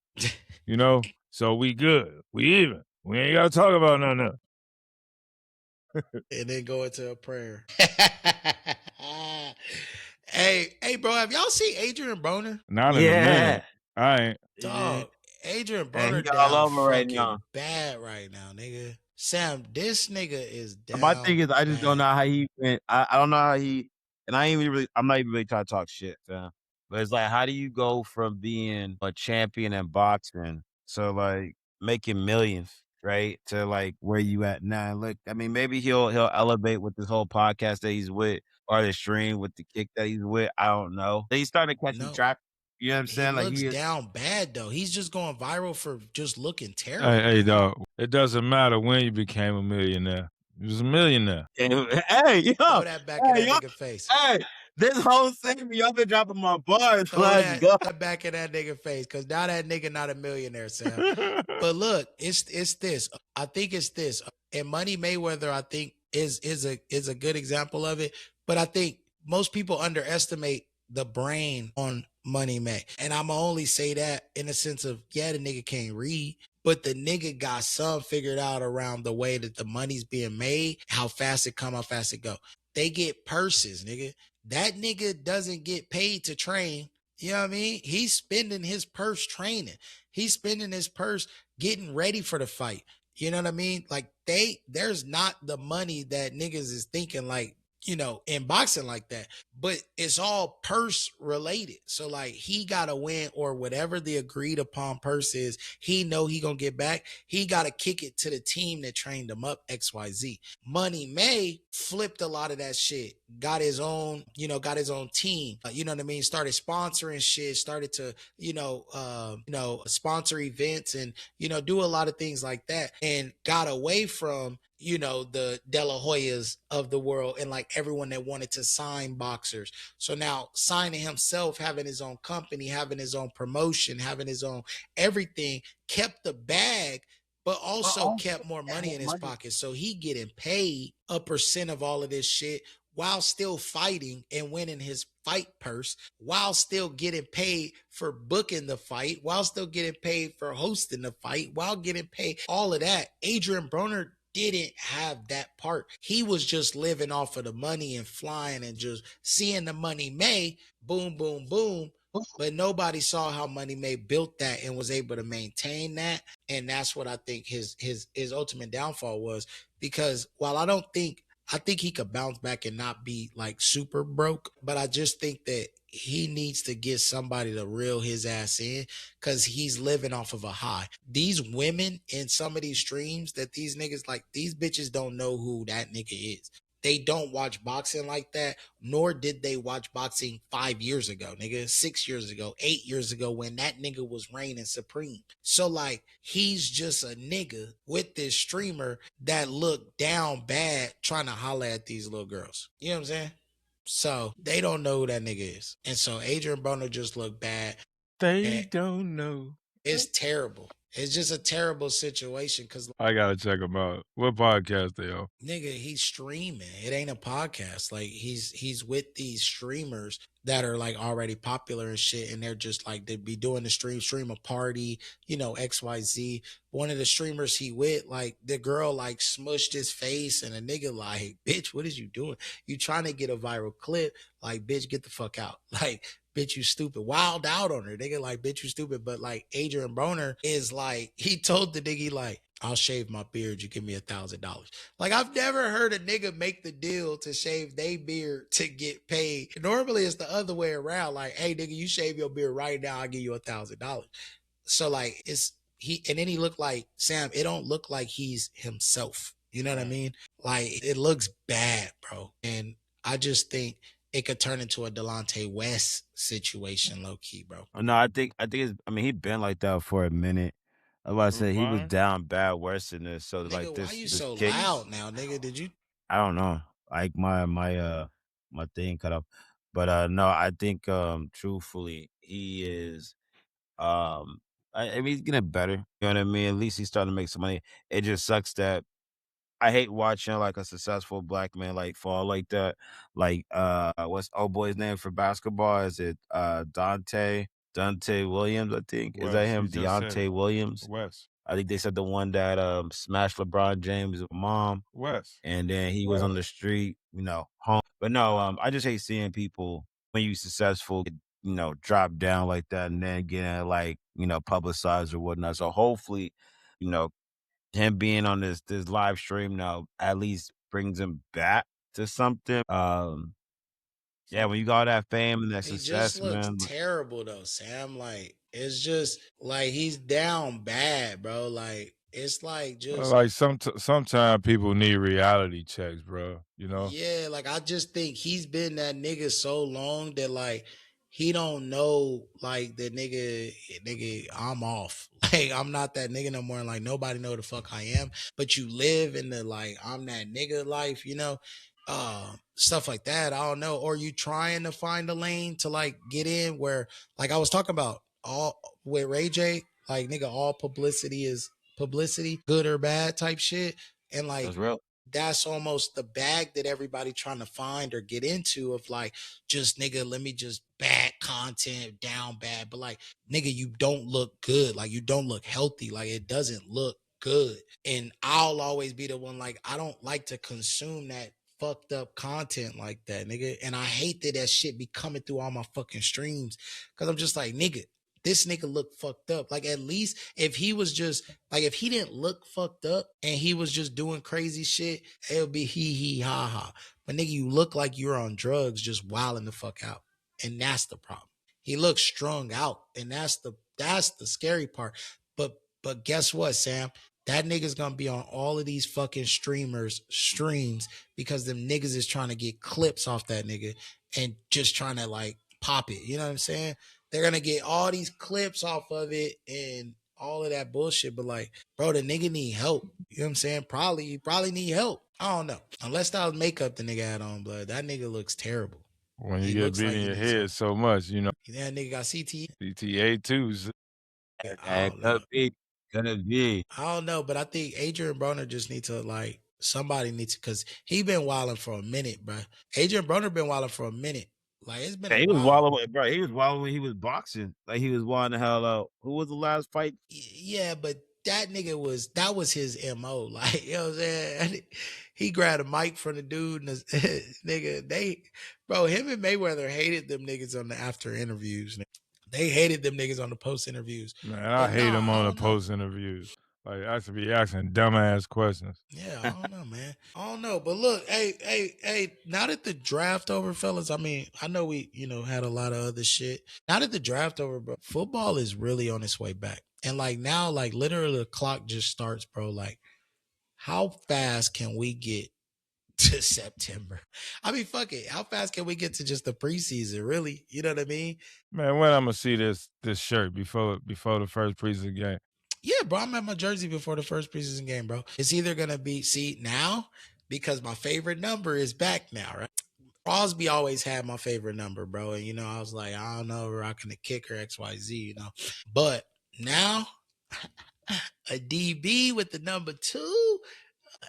So we good. We even. We ain't gotta talk about nothing else. And then go into a prayer. Hey, bro, have y'all seen Adrian Broner? Not in a minute. I ain't. Dog, Adrian Broner all over right now. Bad right now, nigga. Sam, this nigga is down. My thing is, I just don't know how he went. I don't know how he, and I'm not even really trying to talk shit, fam. But it's like, how do you go from being a champion in boxing to like making millions, right? To like where you at now? Look, I mean, maybe he'll elevate with this whole podcast that he's with, or the stream with the kick that he's with. I don't know. He's starting to catch the track. You know what I'm saying? He looks down bad though. He's just going viral for just looking terrible. Hey, dog. It doesn't matter when you became a millionaire. You was a millionaire. Hey, yo. Throw that back in that nigga face. Hey, this whole segment, y'all been dropping my bars. Throw that back in that nigga face, because now that nigga not a millionaire, Sam. But look, it's this. I think it's this. And Money Mayweather, I think, is a good example of it. But I think most people underestimate the brain on Money May. And I'ma only say that in the sense of, yeah, the nigga can't read, but the nigga got some figured out around the way that the money's being made, how fast it come, how fast it go. They get purses, nigga. That nigga doesn't get paid to train. You know what I mean? He's spending his purse training. He's spending his purse getting ready for the fight. You know what I mean? Like there's not the money that niggas is thinking like, you know, in boxing like that, but it's all purse related. So like he gotta win or whatever the agreed upon purse is, he know he gonna get back. He gotta kick it to the team that trained him up, XYZ. Money May flipped a lot of that shit, got his own, you know, got his own team, you know what I mean? Started sponsoring shit, started to, sponsor events and, you know, do a lot of things like that and got away from, you know, the De La Hoyas of the world and like everyone that wanted to sign boxers. So now signing himself, having his own company, having his own promotion, having his own everything, kept the bag, but also kept more money in his pocket. So he getting paid a percent of all of this shit while still fighting and winning his fight purse, while still getting paid for booking the fight, while still getting paid for hosting the fight, while getting paid all of that. Adrian Broner didn't have that part. He was just living off of the money and flying and just seeing the money made, boom, boom, boom. But nobody saw how Money May built that and was able to maintain that. And that's what I think his ultimate downfall was. Because while I think he could bounce back and not be like super broke, but I just think that he needs to get somebody to reel his ass in because he's living off of a high. These women in some of these streams that these niggas like, these bitches don't know who that nigga is. They don't watch boxing like that, nor did they watch boxing 5 years ago, nigga, 6 years ago, 8 years ago when that nigga was reigning supreme. So like, he's just a nigga with this streamer that looked down bad trying to holler at these little girls. You know what I'm saying? So they don't know who that nigga is. And so Adrian Broner just looked bad. They don't know. It's terrible. It's just a terrible situation because I gotta check him out. What podcast they on? nigga, he's streaming. It ain't a podcast. Like he's with these streamers that are like already popular and shit, and they're just like they be doing the stream a party, you know, XYZ. One of the streamers he with, like the girl like smushed his face, and a nigga like, bitch, what is you doing? You trying to get a viral clip? Like, bitch, get the fuck out. Like, bitch, you stupid. Wild out on her. Nigga, like, bitch, you stupid. But like Adrian Broner is like, he told the nigga like, I'll shave my beard. You give me $1,000. Like, I've never heard a nigga make the deal to shave their beard to get paid. Normally, it's the other way around. Like, hey, nigga, you shave your beard right now. I'll give you $1,000. So, like, and then he looked like, Sam, it don't look like he's himself. You know what I mean? Like, it looks bad, bro. And I just think it could turn into a Delonte West situation, low key, bro. No, I think he been like that for a minute. I was about to say he was down bad worse than this. So Nigga, like this, why you this so kick, loud now, nigga? Did you? I don't know. Like my thing cut off. But no, I think truthfully he is I mean he's getting better. You know what I mean? At least he's starting to make some money. It just sucks that I hate watching like a successful black man like fall like that. Like what's old boy's name for basketball? Is it Dante Williams, I think? Is that him? Deontay Williams? West. I think they said the one that smashed LeBron James' mom. West. And then he was on the street, you know, home. But no, I just hate seeing people when you successful, you know, drop down like that and then getting like, you know, publicized or whatnot. So hopefully, you know, him being on this live stream now at least brings him back to something. Yeah, when you got that fame and that He success, just looks man. terrible though, Sam. Like, it's just like he's down bad, bro. Like, it's like just like sometimes people need reality checks, bro. You know? Yeah, like I just think he's been that nigga so long that like he don't know like the nigga, I'm off. Like I'm not that nigga no more. And like nobody know the fuck I am. But you live in the like I'm that nigga life, you know? Stuff like that. I don't know. Or you trying to find a lane to like get in where like I was talking about all with Ray J, like nigga, all publicity is publicity, good or bad type shit. And like That's real. that's almost the bag that everybody trying to find or get into of like, just nigga, let me just bad content down bad. But like, nigga, you don't look good. Like you don't look healthy. Like it doesn't look good. And I'll always be the one like, I don't like to consume that fucked up content like that, nigga. And I hate that that shit be coming through all my fucking streams. Cause I'm just like, nigga, this nigga look fucked up. Like at least if he was just like if he didn't look fucked up and he was just doing crazy shit, it would be hee ha ha. But nigga, you look like you're on drugs, just wilding the fuck out, and that's the problem. He looks strung out, and that's the scary part. But guess what, Sam? That nigga's gonna be on all of these fucking streams because them niggas is trying to get clips off that nigga and just trying to like pop it. You know what I'm saying? They're gonna get all these clips off of it and all of that bullshit. But like, bro, the nigga need help. You know what I'm saying? He probably need help. I don't know. Unless that was makeup the nigga had on, blood. That nigga looks terrible. When you get beat in your head so much, you know. That nigga got CTE. CTA too. Gonna be. I don't know, but I think Adrian Broner just need to like somebody needs to, because he been wilding for a minute, bro. Adrian Broner been wilding for a minute. Like it's been. He was wilding, bro. He was wilding when he was boxing. Like he was wilding the hell out. Who was the last fight? Yeah, but that nigga was his MO. Like, you know what I'm saying? He grabbed a mic from the dude and nigga, him and Mayweather hated them niggas on the after interviews. They hated them niggas on the post interviews. Man, I hate them on the post interviews. Like I should be asking dumbass questions. Yeah, I don't know, man. I don't know. But look, hey, now that the draft over, fellas, I mean, I know we, had a lot of other shit. Now that the draft over, bro, football is really on its way back. And like now, like literally the clock just starts, bro. Like, how fast can we get to September? I mean, fuck it. How fast can we get to just the preseason, really? You know what I mean? Man, when I'm gonna see this shirt before the first preseason game? Yeah, bro, I'm at my jersey before the first preseason game, bro. It's either gonna be now because my favorite number is back now, right? Crosby always had my favorite number, bro. And I was like, I don't know, rocking the kicker XYZ, But now a DB with the number 2.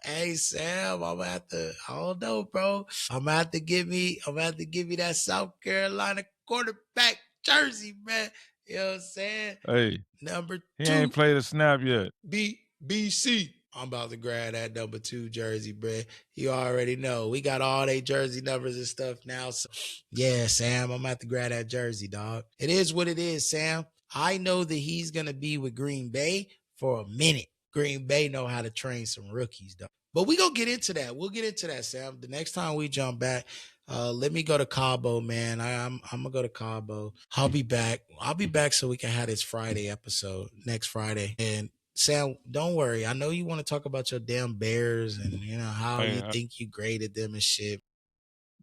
Hey Sam, I'm gonna have to, I don't know, bro. I'm gonna have to give me that South Carolina quarterback jersey, man. You know what I'm saying? Hey, number 2. He ain't played a snap yet. BC. I'm about to grab that number 2 jersey, bro. You already know. We got all they jersey numbers and stuff now. So yeah, Sam, I'm gonna have to grab that jersey, dog. It is what it is, Sam. I know that he's gonna be with Green Bay for a minute. Green Bay know how to train some rookies, though. But we gonna get into that. We'll get into that, Sam. The next time we jump back, let me go to Cabo, man. I'm gonna go to Cabo. I'll be back so we can have this Friday episode next Friday. And Sam, don't worry. I know you want to talk about your damn Bears and how you think you graded them and shit.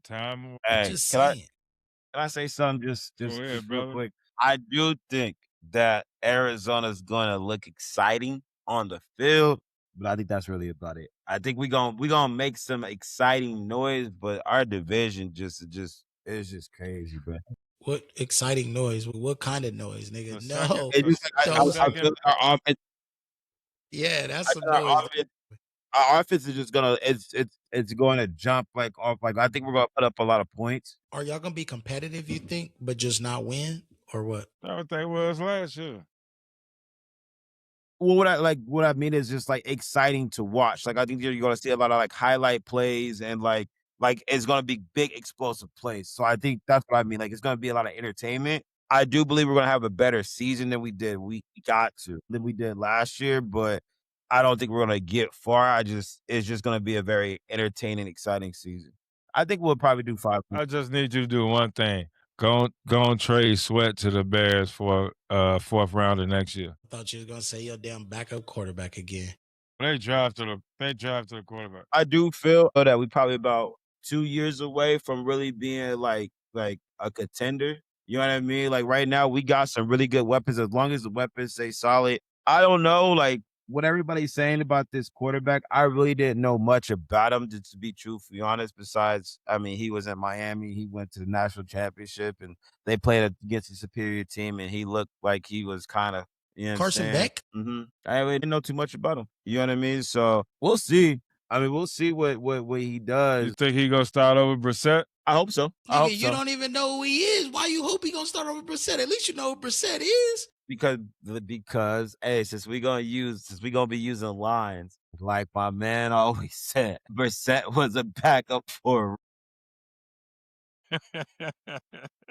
Time. Hey, just saying. Can I say something just ahead, real quick? I do think that Arizona's gonna look exciting on the field, but I think that's really about it. I think we gonna make some exciting noise, but our division just is just crazy, bro. What exciting noise? What kind of noise, nigga? No. I feel our offense. Yeah, that's some noise. Our offense is just gonna it's going to jump like off. Like I think we're gonna put up a lot of points. Are y'all gonna be competitive, you think, but just not win, or what? I would think was last year. Well, what I mean is just like exciting to watch. Like I think you're gonna see a lot of like highlight plays and like it's gonna be big explosive plays. So I think that's what I mean. Like it's gonna be a lot of entertainment. I do believe we're gonna have a better season than we did. We got to than we did last year, but I don't think we're gonna get far. It's just gonna be a very entertaining, exciting season. I think we'll probably do 5. I just need you to do one thing. Go and trade Sweat to the Bears for fourth rounder next year. I thought you was gonna say your damn backup quarterback again. They drafted a quarterback. I do feel that we probably about 2 years away from really being like a contender. You know what I mean? Like right now we got some really good weapons as long as the weapons stay solid. I don't know, like what everybody's saying about this quarterback, I really didn't know much about him, to be truthfully honest. Besides, I mean, he was in Miami. He went to the national championship, and they played against a superior team, and he looked like he was kind of, Carson Beck? Mm-hmm. I really didn't know too much about him. You know what I mean? So we'll see. I mean, we'll see what he does. You think he gonna start over Brissett? I hope so. Nigga, you don't even know who he is. Why you hope he gonna start over Brissett? At least you know who Brissett is. Because hey, since we gonna be using lines, like my man always said, Brissett was a backup for a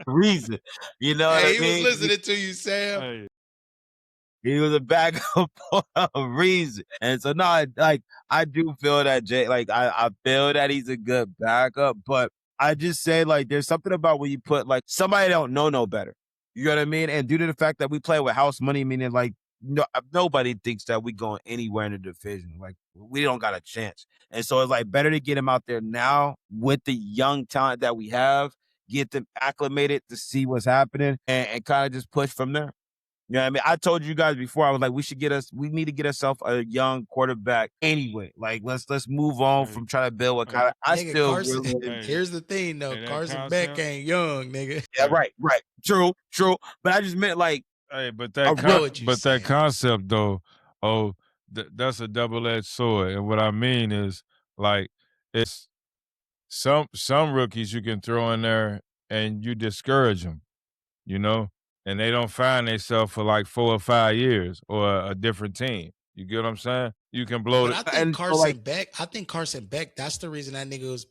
reason. You know what I mean? He was listening to you, Sam. Hey. He was a backup for a reason. And so no, I do feel that I feel that he's a good backup, but I just say like there's something about when you put like somebody that don't know no better. You know what I mean? And due to the fact that we play with house money, meaning like nobody thinks that we going anywhere in the division. Like we don't got a chance. And so it's like better to get him out there now with the young talent that we have, get them acclimated to see what's happening and kind of just push from there. You know what I mean? I told you guys before, I was like, we need to get ourselves a young quarterback anyway. Like, let's move on from trying to build what kind of, here's the thing though, Carson Beck ain't young, nigga. Yeah, right. True. But I just meant like, hey, but that concept though, that's a double-edged sword. And what I mean is like, it's some rookies you can throw in there and you discourage them, you know? And they don't find themselves for like 4 or 5 years or a different team. You get what I'm saying? You can blow it. I think Carson Beck, that's the reason that nigga was,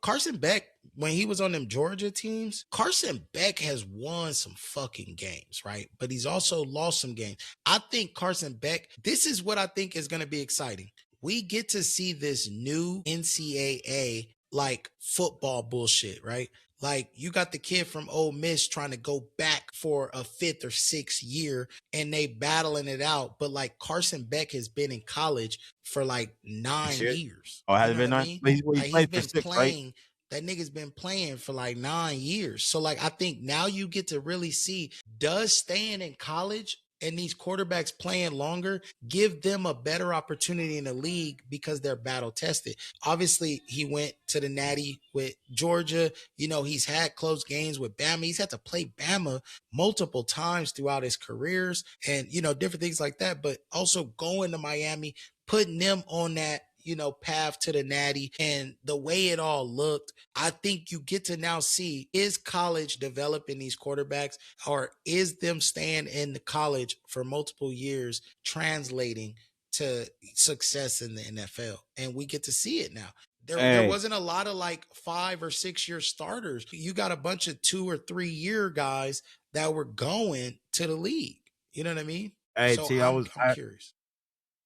Carson Beck, when he was on them Georgia teams, Carson Beck has won some fucking games, right? But he's also lost some games. I think Carson Beck, this is what I think is going to be exciting. We get to see this new NCAA like football bullshit, right? Like you got the kid from Ole Miss trying to go back for a 5th or 6th year and they battling it out. But like Carson Beck has been in college for like 9 years. Oh, has it been 9? He's been playing. Right? That nigga's been playing for like 9 years. So like, I think now you get to really see, does staying in college and these quarterbacks playing longer give them a better opportunity in the league because they're battle tested. Obviously, he went to the Natty with Georgia. You know, he's had close games with Bama. He's had to play Bama multiple times throughout his careers and, you know, different things like that. But also going to Miami, putting them on that, you know, path to the Natty and the way it all looked, I think you get to now see, is college developing these quarterbacks or is them staying in the college for multiple years translating to success in the NFL? And we get to see it now. There wasn't a lot of like 5 or 6 year starters. You got a bunch of 2 or 3 year guys that were going to the league. You know what I mean? Hey, so T, I'm curious.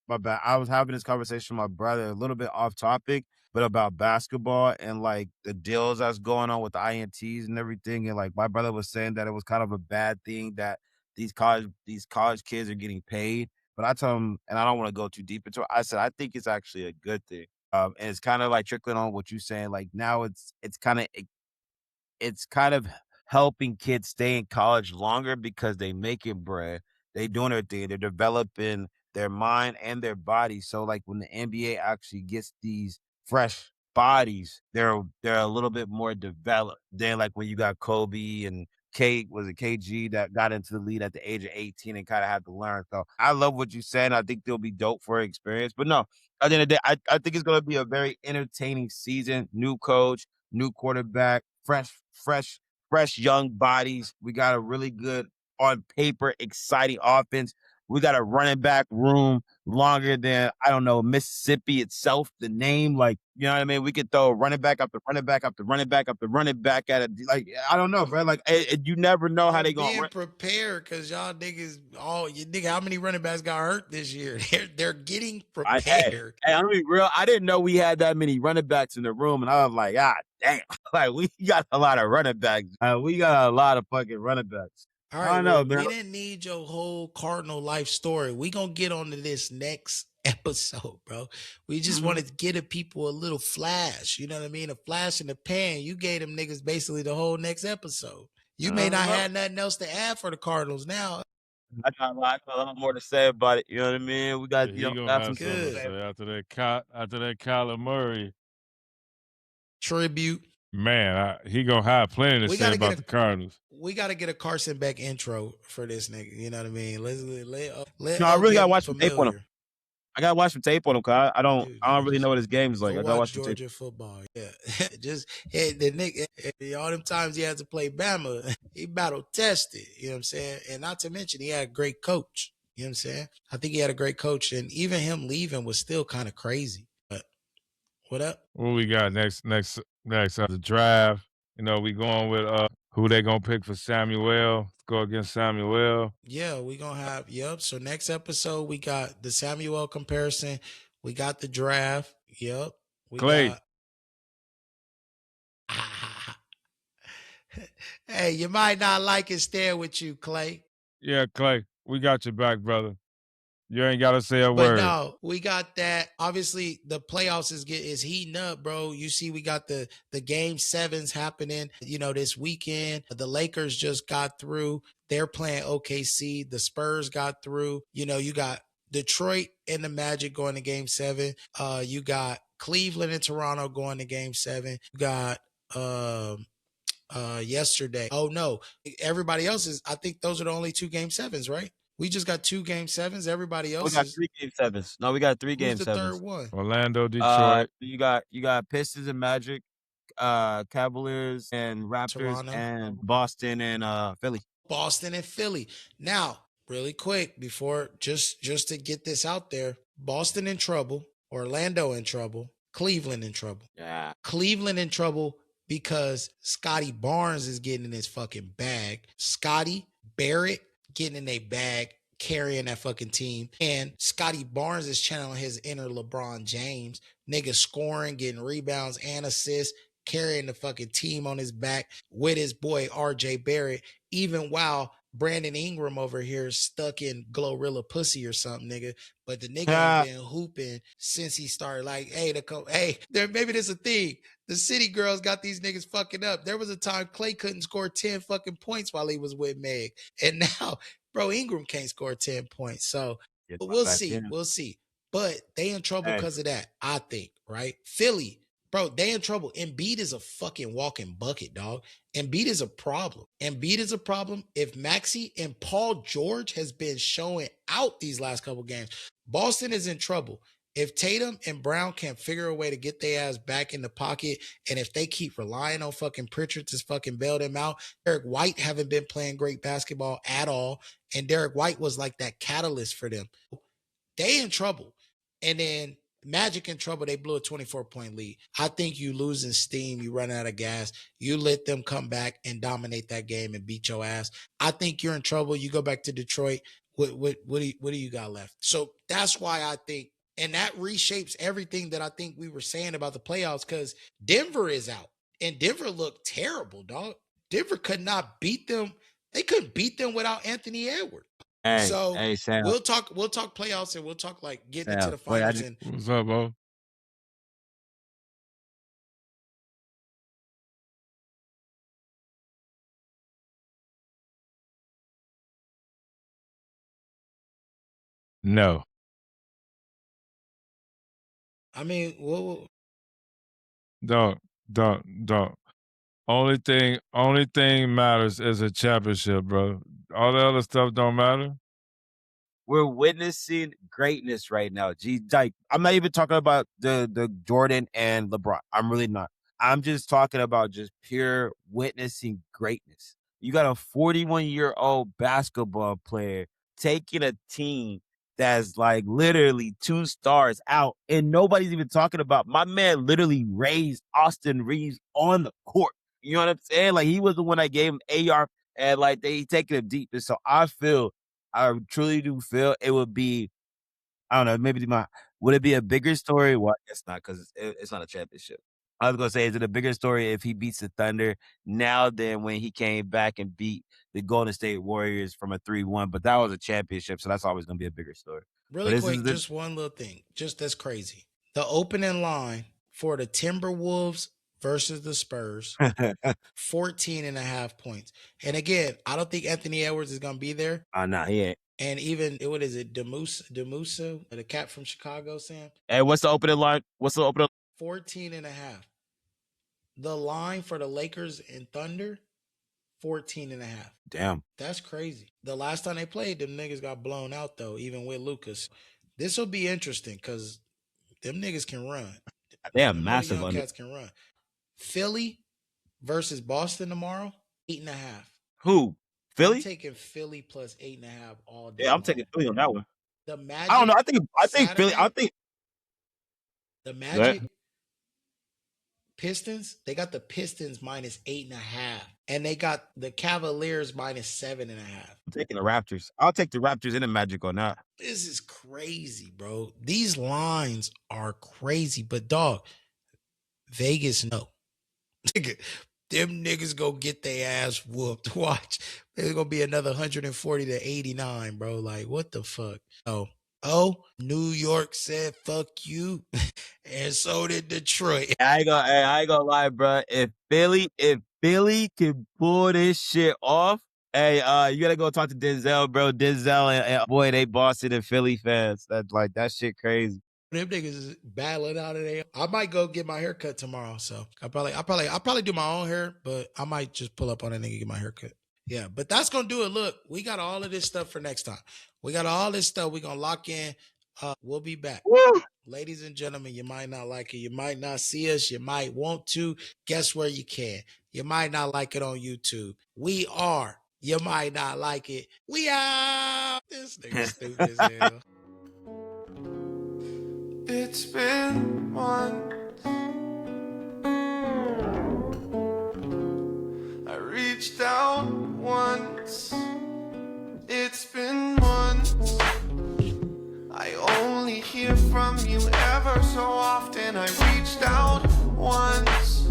My bad. I was having this conversation with my brother, a little bit off topic, but about basketball and like the deals that's going on with the INTs and everything. And like my brother was saying that it was kind of a bad thing that these college kids are getting paid. But I told him, and I don't want to go too deep into it, I said I think it's actually a good thing. And it's kind of like trickling on what you're saying. Like now it's kind of helping kids stay in college longer because they making bread. They doing their thing. They're developing their mind and their body. So like when the NBA actually gets these fresh bodies, they're a little bit more developed than like when you got Kobe and KG that got into the league at the age of 18 and kind of had to learn. So I love what you said. I think they'll be dope for experience. But no, at the end of the day, I think it's going to be a very entertaining season. New coach, new quarterback, fresh young bodies. We got a really good, on paper, exciting offense. We got a running back room longer than, I don't know, Mississippi itself, the name. Like, you know what I mean? We could throw running back up the running back up the running back up the running back at it. Like, I don't know, bro. Like, you never know how they going to run. Prepared because y'all niggas, how many running backs got hurt this year? They're getting prepared. Hey, I'm gonna be real. I didn't know we had that many running backs in the room, and I was like, damn. Like, we got a lot of running backs. We got a lot of fucking running backs. All right, we didn't need your whole Cardinal life story. We gonna get onto this next episode, bro. We just wanted to get the people a little flash. You know what I mean? A flash in the pan. You gave them niggas basically the whole next episode. You may not have nothing else to add for the Cardinals now. I got a lot more to say about it. You know what I mean? We got have good after that Kyler Murray tribute. Man, he gonna have plenty to say about the Cardinals. We got to get a Carson Beck intro for this nigga. You know what I mean? I really got to watch some tape on him. I gotta watch some tape on him. Cause I don't really know what his game is like. Go I gotta watch watch some tape. Georgia football. Yeah, just the Nick. All them times he had to play Bama, he battle tested. You know what I'm saying? And not to mention he had a great coach. You know what I'm saying? I think he had a great coach, and even him leaving was still kind of crazy. But what up? What we got next? The draft. You know, we going with who they gonna pick for Samuel. Let's go against Samuel. Yeah, we gonna have So next episode we got the Samuel comparison. We got the draft. Yep. We Clay. got. Hey, you might not like it staying with you, Clay. Yeah, Clay. We got your back, brother. You ain't gotta say a But word. no, we got that. Obviously, the playoffs is heating up, bro. You see, we got the game sevens happening, this weekend. The Lakers just got through. They're playing OKC. The Spurs got through. You got Detroit and the Magic going to game 7. You got Cleveland and Toronto going to game 7. You got yesterday. Oh no, everybody else is. I think those are the only 2 game 7s, right? We just got 2 game 7s. Everybody else We got 3 game 7s. No, we got 3 game 7s. Who's the third one? Orlando, Detroit. You got Pistons and Magic, Cavaliers and Raptors, Toronto. and Boston and Philly. Boston and Philly. Now, really quick before just to get this out there, Boston in trouble, Orlando in trouble, Cleveland in trouble. Yeah. Cleveland in trouble because Scotty Barnes is getting in his fucking bag. Scotty Barrett getting in a bag, carrying that fucking team. And Scotty Barnes is channeling his inner LeBron James. Nigga scoring, getting rebounds and assists, carrying the fucking team on his back with his boy RJ Barrett, even while Brandon Ingram over here stuck in Glorilla pussy or something, nigga. But the nigga ain't been hooping since he started. Like, maybe there's a thing. The city girls got these niggas fucking up. There was a time Clay couldn't score 10 fucking points while he was with Meg. And now, bro, Ingram can't score 10 points. So we'll see. We'll see. But they in trouble because of that, I think, right? Philly, bro, they in trouble. Embiid is a fucking walking bucket, dog. Embiid is a problem. Embiid is a problem. If Maxey and Paul George has been showing out these last couple games, Boston is in trouble. If Tatum and Brown can't figure a way to get their ass back in the pocket, and if they keep relying on fucking Pritchard to fucking bail them out, Derek White haven't been playing great basketball at all, and Derek White was like that catalyst for them. They in trouble. And then Magic in trouble. They blew a 24-point lead. I think you losing steam. You run out of gas. You let them come back and dominate that game and beat your ass. I think you're in trouble. You go back to Detroit. What do you got left? So that's why I think, and that reshapes everything that I think we were saying about the playoffs, because Denver is out. And Denver looked terrible, dog. Denver could not beat them. They couldn't beat them without Anthony Edwards. Hey, Sam. We'll talk playoffs, and we'll talk like getting into the finals. What's up, bro? No. I mean, Don't. Only thing matters is a championship, bro. All the other stuff don't matter. We're witnessing greatness right now. Like, I'm not even talking about the Jordan and LeBron. I'm really not. I'm just talking about just pure witnessing greatness. You got a 41-year-old basketball player taking a team that's like literally 2 stars out, and nobody's even talking about. My man literally raised Austin Reeves on the court. You know what I'm saying? Like, he was the one that gave him AR, and like they taking him deep. And so I truly do feel it would be, I don't know, would it be a bigger story? Well, I guess not, because it's not a championship. I was going to say, is it a bigger story if he beats the Thunder now than when he came back and beat the Golden State Warriors from a 3-1? But that was a championship, so that's always going to be a bigger story. Really quick, just one little thing. Just that's crazy. The opening line for the Timberwolves versus the Spurs, 14.5 points. And again, I don't think Anthony Edwards is going to be there. Nah, he ain't. And even, what is it, Demusa, the cat from Chicago, Sam? Hey, what's the opening line? 14.5. The line for the Lakers and Thunder, 14.5. Damn. That's crazy. The last time they played, them niggas got blown out, though, even with Lucas. This will be interesting because them niggas can run. They are Them massive young under. cats can run. Philly versus Boston tomorrow, 8.5. Who? Philly? I'm taking Philly plus 8.5 all day. Yeah, I'm taking Philly on that one. The Magic. I don't know. I think Philly. Saturday, I think the Magic Pistons. They got the Pistons minus 8.5, and they got the Cavaliers minus 7.5. I'm taking the Raptors. I'll take the Raptors and the Magic on that. This is crazy, bro. These lines are crazy, but dog, Vegas, no. Them niggas go get their ass whooped. Watch. There's gonna be another 140 to 89, bro. Like, what the fuck? Oh, New York said fuck you, and so did Detroit. I ain't gonna lie, bro. If Philly can pull this shit off, hey, you gotta go talk to Denzel, bro. Denzel and boy, they Boston and Philly fans. That shit crazy. Them niggas is battling out of there. I might go get my hair cut tomorrow, so I'll probably do my own hair, but I might just pull up on a nigga and get my hair cut. Yeah, but that's gonna do it. Look, we got all of this stuff for next time. We got all this stuff. We're gonna lock in. We'll be back. Woo! Ladies and gentlemen, you might not like it. You might not see us. You might want to. Guess where you can. You might not like it on YouTube. We are. You might not like it. We are. This nigga stupid as hell. It's been months. I reached out once. It's been months. I only hear from you ever so often. I reached out once.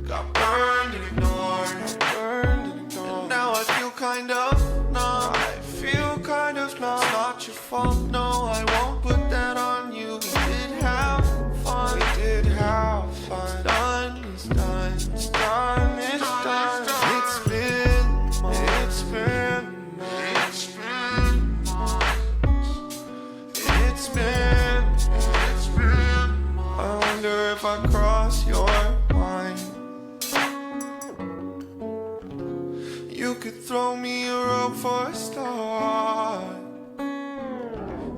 Got burned and ignored. And now I feel kind of numb. I feel kind of numb. It's not your fault, no, I won't put that on you. We did have fun. We did have fun. Done is done. It's done. It's done. It's been months. It's been months. It's been. I wonder if I cross your mind. You could throw me a rope for a start.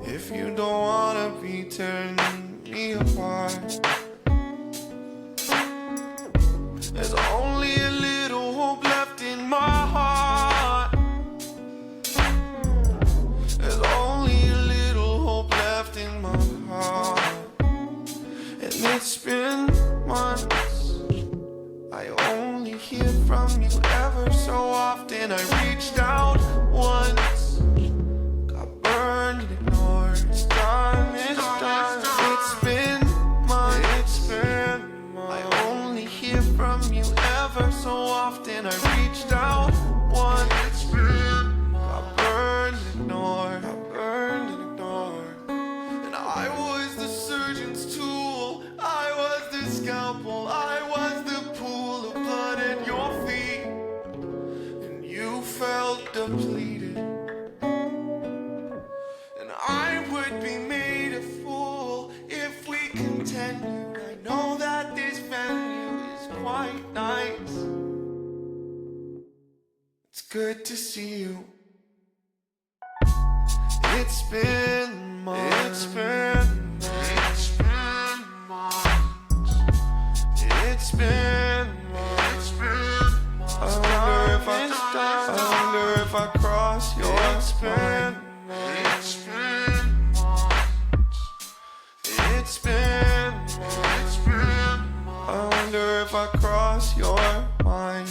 If you don't wanna be tearing me apart. There's only a little hope left in my heart. There's only a little hope left in my heart. And it's been months. I only hear from you ever so often. I reached out once. Got burned and ignored. It's done, it's done. It's been months. It's been months. I only hear from you ever so often. I reached out once. It's been months. Got burned and ignored. Got burned and ignored. And I was the surgeon's tool. I was the scalpel. I was the pool of blood at your feet. And you felt depleted. And I would be made a fool if we continued. I know that this venue is quite nice. It's good to see you. It's been months. It's been months. It's been months. It's been months. It's been months. I wonder if I cross your line. It's been months. It's been months. It's been months. I wonder if I cross your mind.